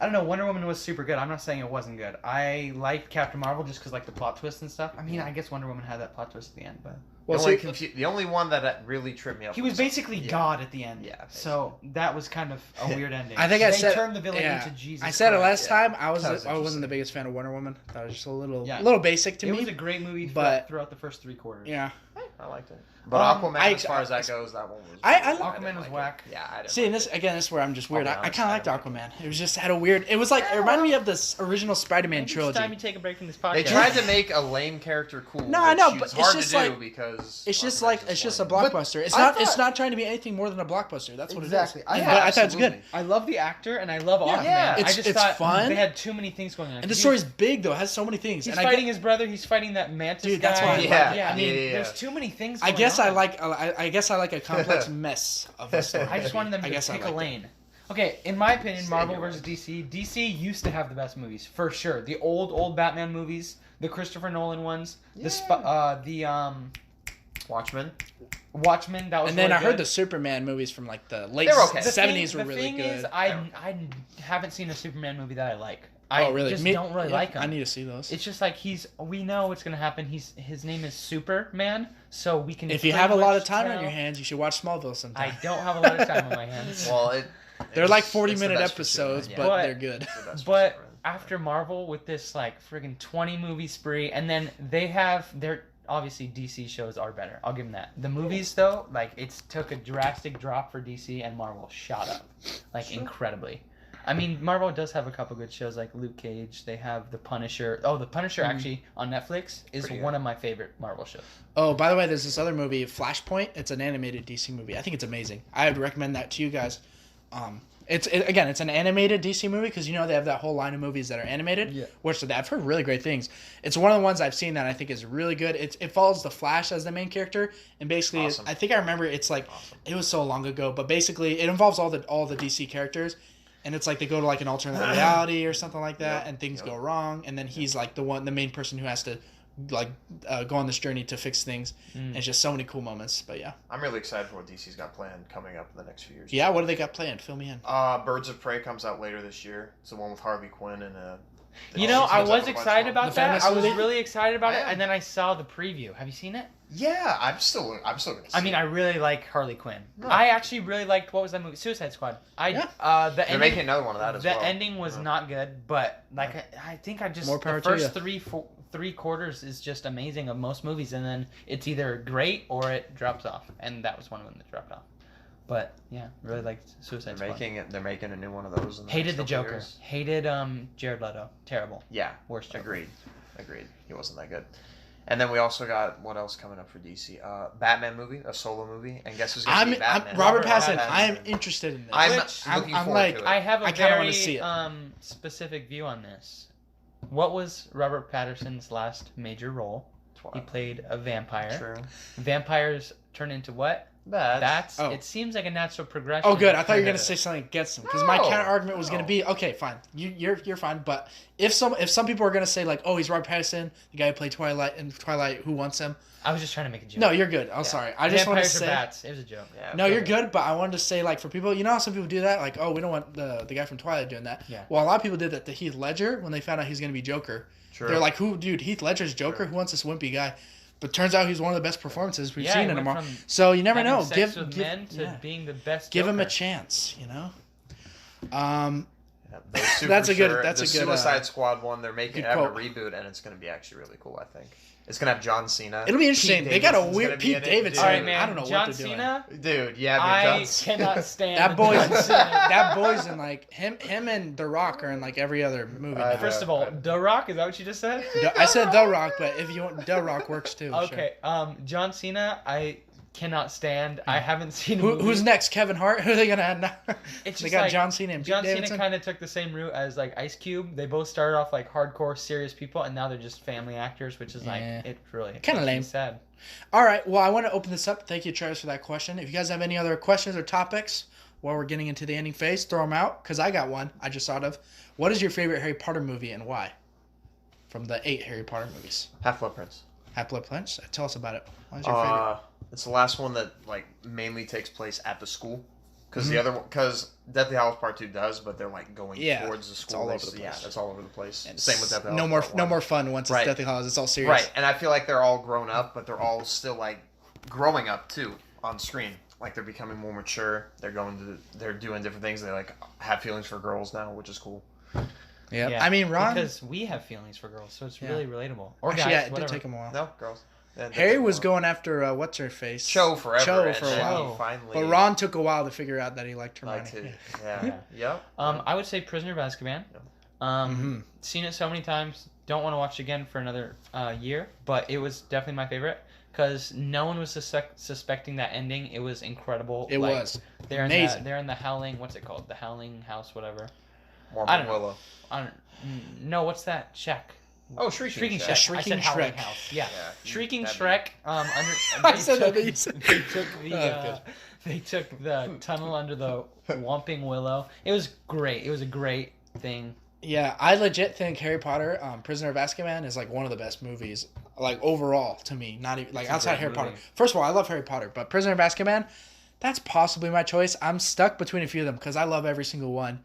I don't know. Wonder Woman was super good. I'm not saying it wasn't good. I liked Captain Marvel just because like the plot twist and stuff. I mean, I guess Wonder Woman had that plot twist at the end, but The only one that really tripped me up. he was basically God at the end. Yeah, so that was kind of a weird ending. I think they I said turned the villain into Jesus. I said it last Christ. time. I That was wasn't interesting. the biggest fan of Wonder Woman. That was just a little basic to It me. was a great movie but- throughout the first 3 quarters. Yeah. I liked it. But Aquaman, I- as far as that goes, that one was. Aquaman didn't was like whack. It. Yeah, I didn't. See, like and this it. again, this is where I'm just weird. I'll be I kind of liked honest, I Aquaman. It was just had a weird. It was like it reminded me of this original Spider-Man Maybe trilogy. it's time you take a break from this podcast. They tried to make a lame character cool. No, I know, which but is it's hard just to do like- because It's just Aquaman's it's just a lame. blockbuster. It's I not. It's thought- not trying to be anything more than a blockbuster. That's what Exactly. it is. Yeah, But I thought it's good. absolutely. I love the actor and I love Yeah. Aquaman. Yeah. I It's- just it's thought fun. they had too many things going on. And the story's big though. It has so many things. He's and fighting his brother. He's fighting that mantis Dude, guy. that's why I like Yeah. it. I mean, Yeah. there's too many things. I Going guess on. I guess I like a complex mess of a story. I just wanted them I to guess I pick a liked it. lane. Okay, in my opinion, Stay Marvel your versus DC. DC used to have the best movies for sure. The old Batman movies, the Christopher Nolan ones, the Watchmen. Watchmen. That was. And then really I heard good. the Superman movies from like the late They're okay. The 70s thing- were really The good. thing is, I haven't seen a Superman movie that I like. I oh really? just Me- don't really yeah, like him. I need to see those. It's just like we know what's gonna happen. His name is Superman, so we can. If you pretty have a lot much of time tell- on your hands, you should watch Smallville sometime. I don't have a lot of time on my hands. Well, They're like it's 40-minute the best for episodes, Superman, but But- they're good. It's the best for But Superman. after Marvel with this like friggin' 20 movie spree, and then they have their obviously DC shows are better. I'll give them that. The movies though, like it's took a drastic drop for DC, and Marvel shot up like incredibly. I mean, Marvel does have a couple good shows like Luke Cage. They have The Punisher. Oh, The Punisher actually on Netflix is Pretty good. one of my favorite Marvel shows. Oh, by the way, there's this other movie, Flashpoint. It's an animated DC movie. I think it's amazing. I would recommend that to you guys. It's an animated DC movie because they have that whole line of movies that are animated. Yeah. Which I've heard really great things. It's one of the ones I've seen that I think is really good. It follows the Flash as the main character, and basically, Awesome. I think I remember it's like Awesome. it was so long ago, but basically it involves all the DC characters. And it's like they go to like an alternate reality or something like that, Yep, and things yep. go wrong, and then he's like the main person who has to like go on this journey to fix things. And it's just so many cool moments. But yeah, I'm really excited for what DC's got planned coming up in the next few years. yeah. What do they got planned? Fill me in. Birds of Prey comes out later this year. It's the one with Harvey Quinn and You know, I comes out was with a bunch excited of- about The that. famous I was movie? really excited about I it, am. and then I saw the preview. Have you seen it? Yeah, I'm still gonna see I mean, it. I really like Harley Quinn. No. I actually really liked what was that movie? Suicide Squad. Yeah. The They're ending, making another one of that as the well. ending was Yeah. not good, but like I think I just More power the to first ya. three quarters is just amazing of most movies, and then it's either great or it drops off, and that was one of them that dropped off. But yeah, really liked Suicide They're Squad. They're making a new one of those. In the Hated next the couple Joker. years. Hated Jared Leto. Terrible. Yeah, Worst Joker. agreed. He wasn't that good. And then we also got what else coming up for DC? Batman movie, a solo movie, and guess who's gonna be Batman? Robert Pattinson. Pattinson. I am interested in this. I'm Which- looking I'm forward like- to it. I have a I kinda wanna very see it. specific view on this. What was Robert Patterson's last major role? He Twilight. played a vampire. True. Vampires turn into what? Bats. It seems like a natural progression. Oh, good. I thought you were gonna say something against him because my No, counter argument was gonna no. be okay, fine. You're fine, but if some people are gonna say like, oh, he's Robert Pattinson, the guy who played Twilight and Twilight, who wants him? I was just trying to make a joke. No, you're good. I'm sorry. I just want to Vampires are say. bats. It was a joke. Yeah, No, you're good, but I wanted to say like for people, you know how some people do that, like, oh, we don't want the guy from Twilight doing that. Yeah. Well, a lot of people did that to Heath Ledger when they found out he's gonna be Joker. True. They're like, who, dude? Heath Ledger's Joker. True. Who wants this wimpy guy? But turns out he's one of the best performances we've Yeah, seen he in him. went from So you never having know. sex Give with give, men to yeah. being the best. Give him a Joker. chance. You know. Yeah, those super That's a good- sure- that's the a good, Suicide Squad one. They're making good have a quote. reboot, and it's going to be actually really cool. I think it's going to have John Cena. It'll be interesting. Pete They got a Davidson's weird gonna be Pete in it, Davidson. dude. All right, man. I don't know John what they're Cena. Dude, yeah, I John Cena. cannot stand That boy's John Cena. that boy's in like him and The Rock are in like every other movie. I now. First of all, The Rock. Is that what you just said? I said The Rock, but if you want The Rock works too. Okay. John Cena. I cannot stand. I haven't seen. A Sure. movie. Who's next? Kevin Hart? Who are they gonna add now? It's They just got like, John Cena and Pete John Cena Davidson. kind of took the same route as like Ice Cube. They both started off like hardcore serious people, and now they're just family actors, which is like Yeah. it really Kinda makes me lame. Sad. All right. Well, I want to open this up. Thank you, Travis, for that question. If you guys have any other questions or topics while we're getting into the ending phase, throw them out because I got one I just thought of. What is your favorite Harry Potter movie and why? From the 8 Harry Potter movies. Half-Blood Prince. Half-Blood Prince? Tell us about it. Why is your favorite? It's the last one that like mainly takes place at the school, because Mm-hmm. the other one, because Deathly Hallows Part 2 does, but they're like going Yeah, towards the it's school. all over the Yeah, place. that's all over the place. And Same with Deathly Hallows no more, Part no 1. more fun once Right. it's Deathly Hallows. It's all serious. Right, and I feel like they're all grown up, but they're all still like growing up too on screen. Like they're becoming more mature. They're they're doing different things. They like have feelings for girls now, which is cool. Yep. Yeah, I mean, Ron. because we have feelings for girls, so it's Yeah. really relatable. Or Actually, guys, yeah, it did whatever. take him a while. No, girls. Yeah, they Harry took was one. going after what's her face. Cho forever. Cho and for a then while. he finally. But Ron took a while to figure out that he liked Hermione. liked it. Yeah. Yeah. Yep. I would say Prisoner of Azkaban. Mhm. Seen it so many times. Don't want to watch it again for another year, but it was definitely my favorite because no one was suspecting that ending. It was incredible. It Like, was They're amazing. they're in the Howling. What's it called? The Howling House, whatever. More I don't know. Willow. I don't. No, what's that? Shack. Oh, Shrieking Shrek. Shrieking I said Howling Shrek. House. Yeah. Yeah, Shrieking that'd Shrek. Under. I They said that, took, but you said- they took the. Oh, good. They took the tunnel under the Whomping Willow. It was great. It was a great thing. Yeah, I legit think Harry Potter, Prisoner of Azkaban is like one of the best movies, like overall to me. Not even like It's a outside great Harry Potter. movie. First of all, I love Harry Potter, but Prisoner of Azkaban, that's possibly my choice. I'm stuck between a few of them because I love every single one.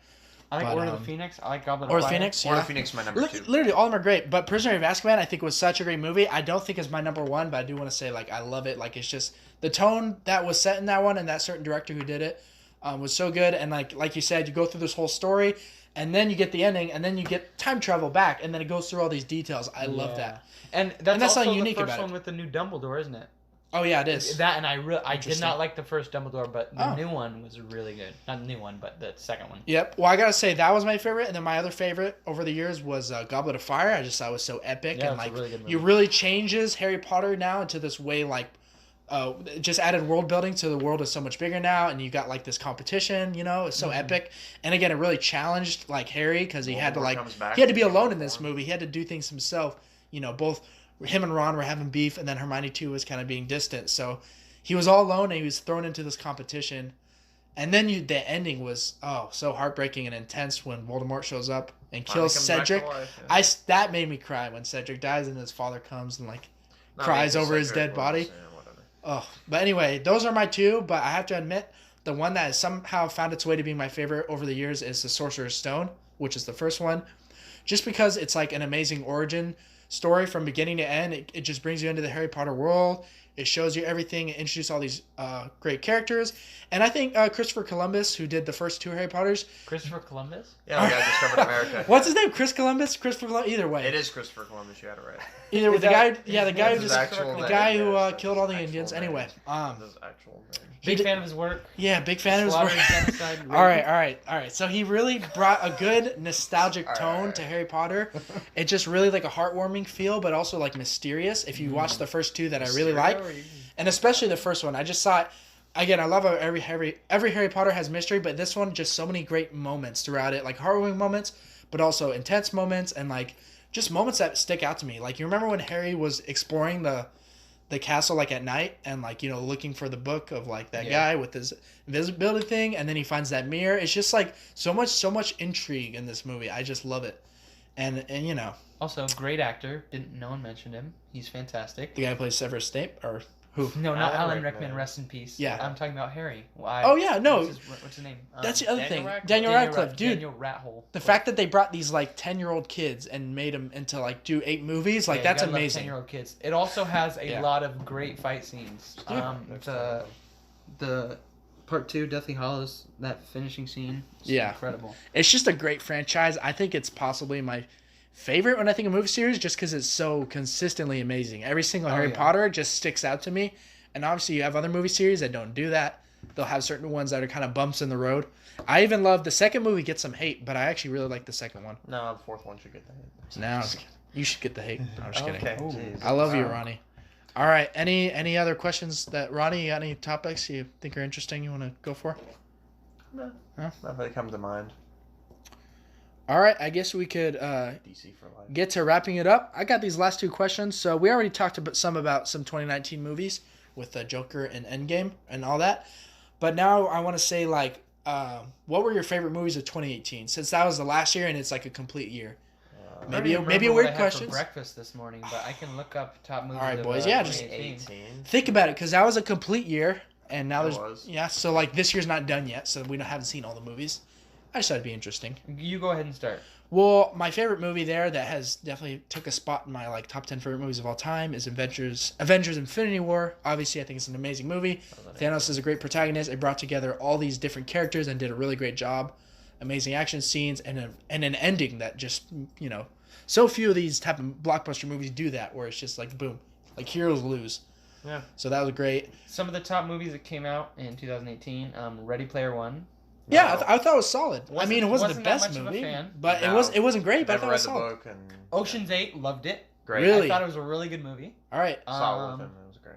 I like But, Order of the Phoenix. I like Goblet Or of the Fire. Phoenix, Order yeah. of Phoenix is my number 2. Literally, all of them are great. But Prisoner of Azkaban, I think, was such a great movie. I don't think it's my number one, but I do want to say, like, I love it. Like, it's just the tone that was set in that one and that certain director who did it was so good. And, like you said, you go through this whole story, and then you get the ending, and then you get time travel back, and then it goes through all these details. I love that. And that's that's also something the unique first about it. one with the new Dumbledore, isn't it? Oh, yeah, it is. That and I did Interesting. not like the first Dumbledore, but the Oh. new one was really good. Not the new one, but the second one. Yep. Well, I gotta say that was my favorite, and then my other favorite over the years was Goblet of Fire. I just thought it was so epic, Yeah, and it's a like really good movie. you really changes Harry Potter now into this way like, it just added world building to the world is so much bigger now, and you got like this competition. You know, it's so epic, and again, it really challenged like Harry because he had to Voldemort like comes back he had to be in alone in this form. movie. He had to do things himself. You know, both him and Ron were having beef, and then Hermione too was kind of being distant. So he was all alone, and he was thrown into this competition. And then the ending was so heartbreaking and intense when Voldemort shows up and Finally kills comes back to Cedric. life, yeah. That made me cry when Cedric dies and his father comes and like Not cries me, over his Cedric dead body. was, yeah, whatever. Oh, but anyway, those are my two. But I have to admit, the one that has somehow found its way to being my favorite over the years is the Sorcerer's Stone, which is the first one, just because it's like an amazing origin story from beginning to end. It just brings you into the Harry Potter world. It shows you everything. It introduces all these great characters. And I think Christopher Columbus, who did the first two Harry Potters. Christopher Columbus? Yeah, the guy discovered America. What's his name? Chris Columbus? Christopher Columbus? Either way. It is Christopher Columbus. You had it right. Either Is the guy, that- yeah, the guy who That's his just actual the name, guy who yes, that's killed his all the actual Indians. name. Anyway, His actual name. Big fan of his work. Yeah, big fan of his Slaughter, work. genocide, rape. All right. So he really brought a good nostalgic tone to Harry Potter. It just really like a heartwarming feel, but also like mysterious. If you watch the first two that I really like, and especially the first one, I just saw it. Again, I love how every Harry Potter has mystery, but this one just so many great moments throughout it, like heartwarming moments, but also intense moments and like just moments that stick out to me. Like you remember when Harry was exploring the castle like at night and like, you know, looking for the book of like that guy with his invisibility thing, and then he finds that mirror. It's just like so much intrigue in this movie. I just love it. And you know, also great actor. No one mentioned him. He's fantastic. the guy who plays Severus Snape, or who? No, not Alan Alan Rickman. Rickman. Rest in peace. Yeah. I'm talking about Harry. Oh yeah, no. What's his name? That's the other Daniel thing. Radcliffe. Daniel Radcliffe, dude. Daniel Rathole. The fact that they brought these like 10-year-old kids and made them into like do 8 movies, like that's amazing. 10-year-old kids. It also has a Yeah. lot of great fight scenes. The part 2, Deathly Hallows, that finishing scene. Is incredible. It's just a great franchise. I think it's possibly my favorite when I think of movie series, just because it's so consistently amazing. Every single Harry Potter just sticks out to me. And obviously you have other movie series that don't do that. They'll have certain ones that are kind of bumps in the road. I even love the second movie gets some hate, but I actually really like the second one. No, the fourth one should get the hit. Now you should get the hate. I'm just kidding. Okay, jeez. I love you, Ronnie. All right. Any other questions that Ronnie? You got any topics you think are interesting you want to go for? No, Huh? not that come to mind. All right. I guess we could DC for life. get to wrapping it up. I got these last 2 questions. So we already talked about some 2019 movies with Joker and Endgame and all that. But now I want to say like, what were your favorite movies of 2018? Since that was the last year and it's like a complete year. Maybe a weird question. For breakfast this morning, but I can look up top movies. All right, of, boys. Yeah, just 2018. think about it, because that was a complete year, and now It there's was. So like this year's not done yet, so we haven't seen all the movies. I just thought it'd be interesting. You go ahead and start. Well, my favorite movie there that has definitely took a spot in my like top 10 favorite movies of all time is Avengers Infinity War. Obviously, I think it's an amazing movie. Thanos is a great protagonist. It brought together all these different characters and did a really great job. Amazing action scenes and an ending that just, you know, so few of these type of blockbuster movies do that, where it's just like boom, like heroes lose. Yeah. So that was great. Some of the top movies that came out in 2018, Ready Player One. Yeah, I thought it was solid. I mean, it wasn't the that best much of a movie, fan. but No. it wasn't great. But I Never thought it read was the solid. book and Ocean's 8, loved it. great. Really? I thought it was a really good movie. All right. Saw it with him. It was great.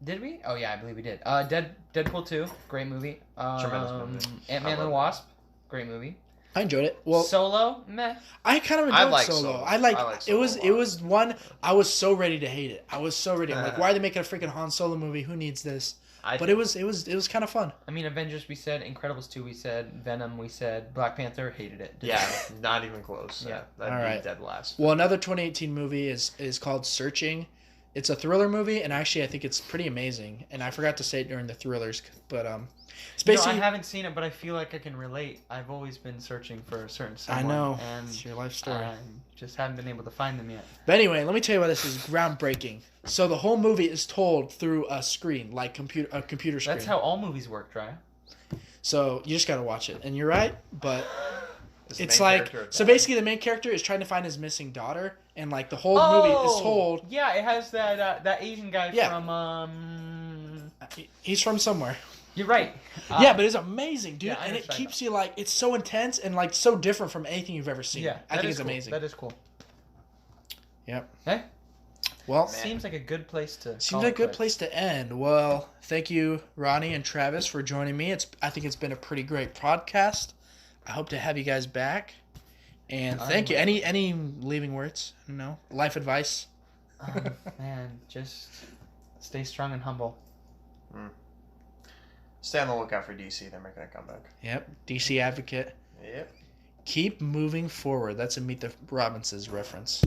Did we? Oh yeah, I believe we did. Deadpool 2, great movie. Tremendous movie. Ant-Man and the Wasp, great movie. I enjoyed it. Well, Solo, meh. I kind of I enjoyed like Solo. Solo. I like I like it Solo was a it lot. was one I was so ready to hate it. I was so ready. I'm like, why are they making a freaking Han Solo movie? Who needs this? But it was kind of fun. I mean, Avengers we said, Incredibles 2 we said, Venom we said, Black Panther hated it. Yeah, not even close. Yeah. That'd All be right. dead last. Well, another 2018 movie is called Searching. It's a thriller movie, and actually I think it's pretty amazing. And I forgot to say it during the thrillers, but it's basically. I haven't seen it, but I feel like I can relate. I've always been searching for a certain someone. I know. And It's your life story. just haven't been able to find them yet. But anyway, let me tell you why this is groundbreaking. So the whole movie is told through a screen, like a computer screen. That's how all movies work, Dry. So you just gotta watch it, and you're right. But Is the it's main like character a so guy? basically the main character is trying to find his missing daughter, and like the whole movie is told. Yeah, it has that Asian guy Yeah. from. He's from somewhere. You're right. Yeah, but it's amazing, dude, yeah, I and it understand keeps you like it's so intense and like so different from anything you've ever seen. Yeah, I that think is it's cool. amazing. That is cool. Yep. Hey, Well, seems like a good place to. seems like a good place to end. Well, thank you, Ronnie and Travis, for joining me. I think it's been a pretty great podcast. I hope to have you guys back. And thank you. Any leaving words? No life advice. Man, just stay strong and humble. Stay on the lookout for DC. They're making a comeback. Yep. DC advocate. Yep. Keep moving forward. That's a Meet the Robinsons reference.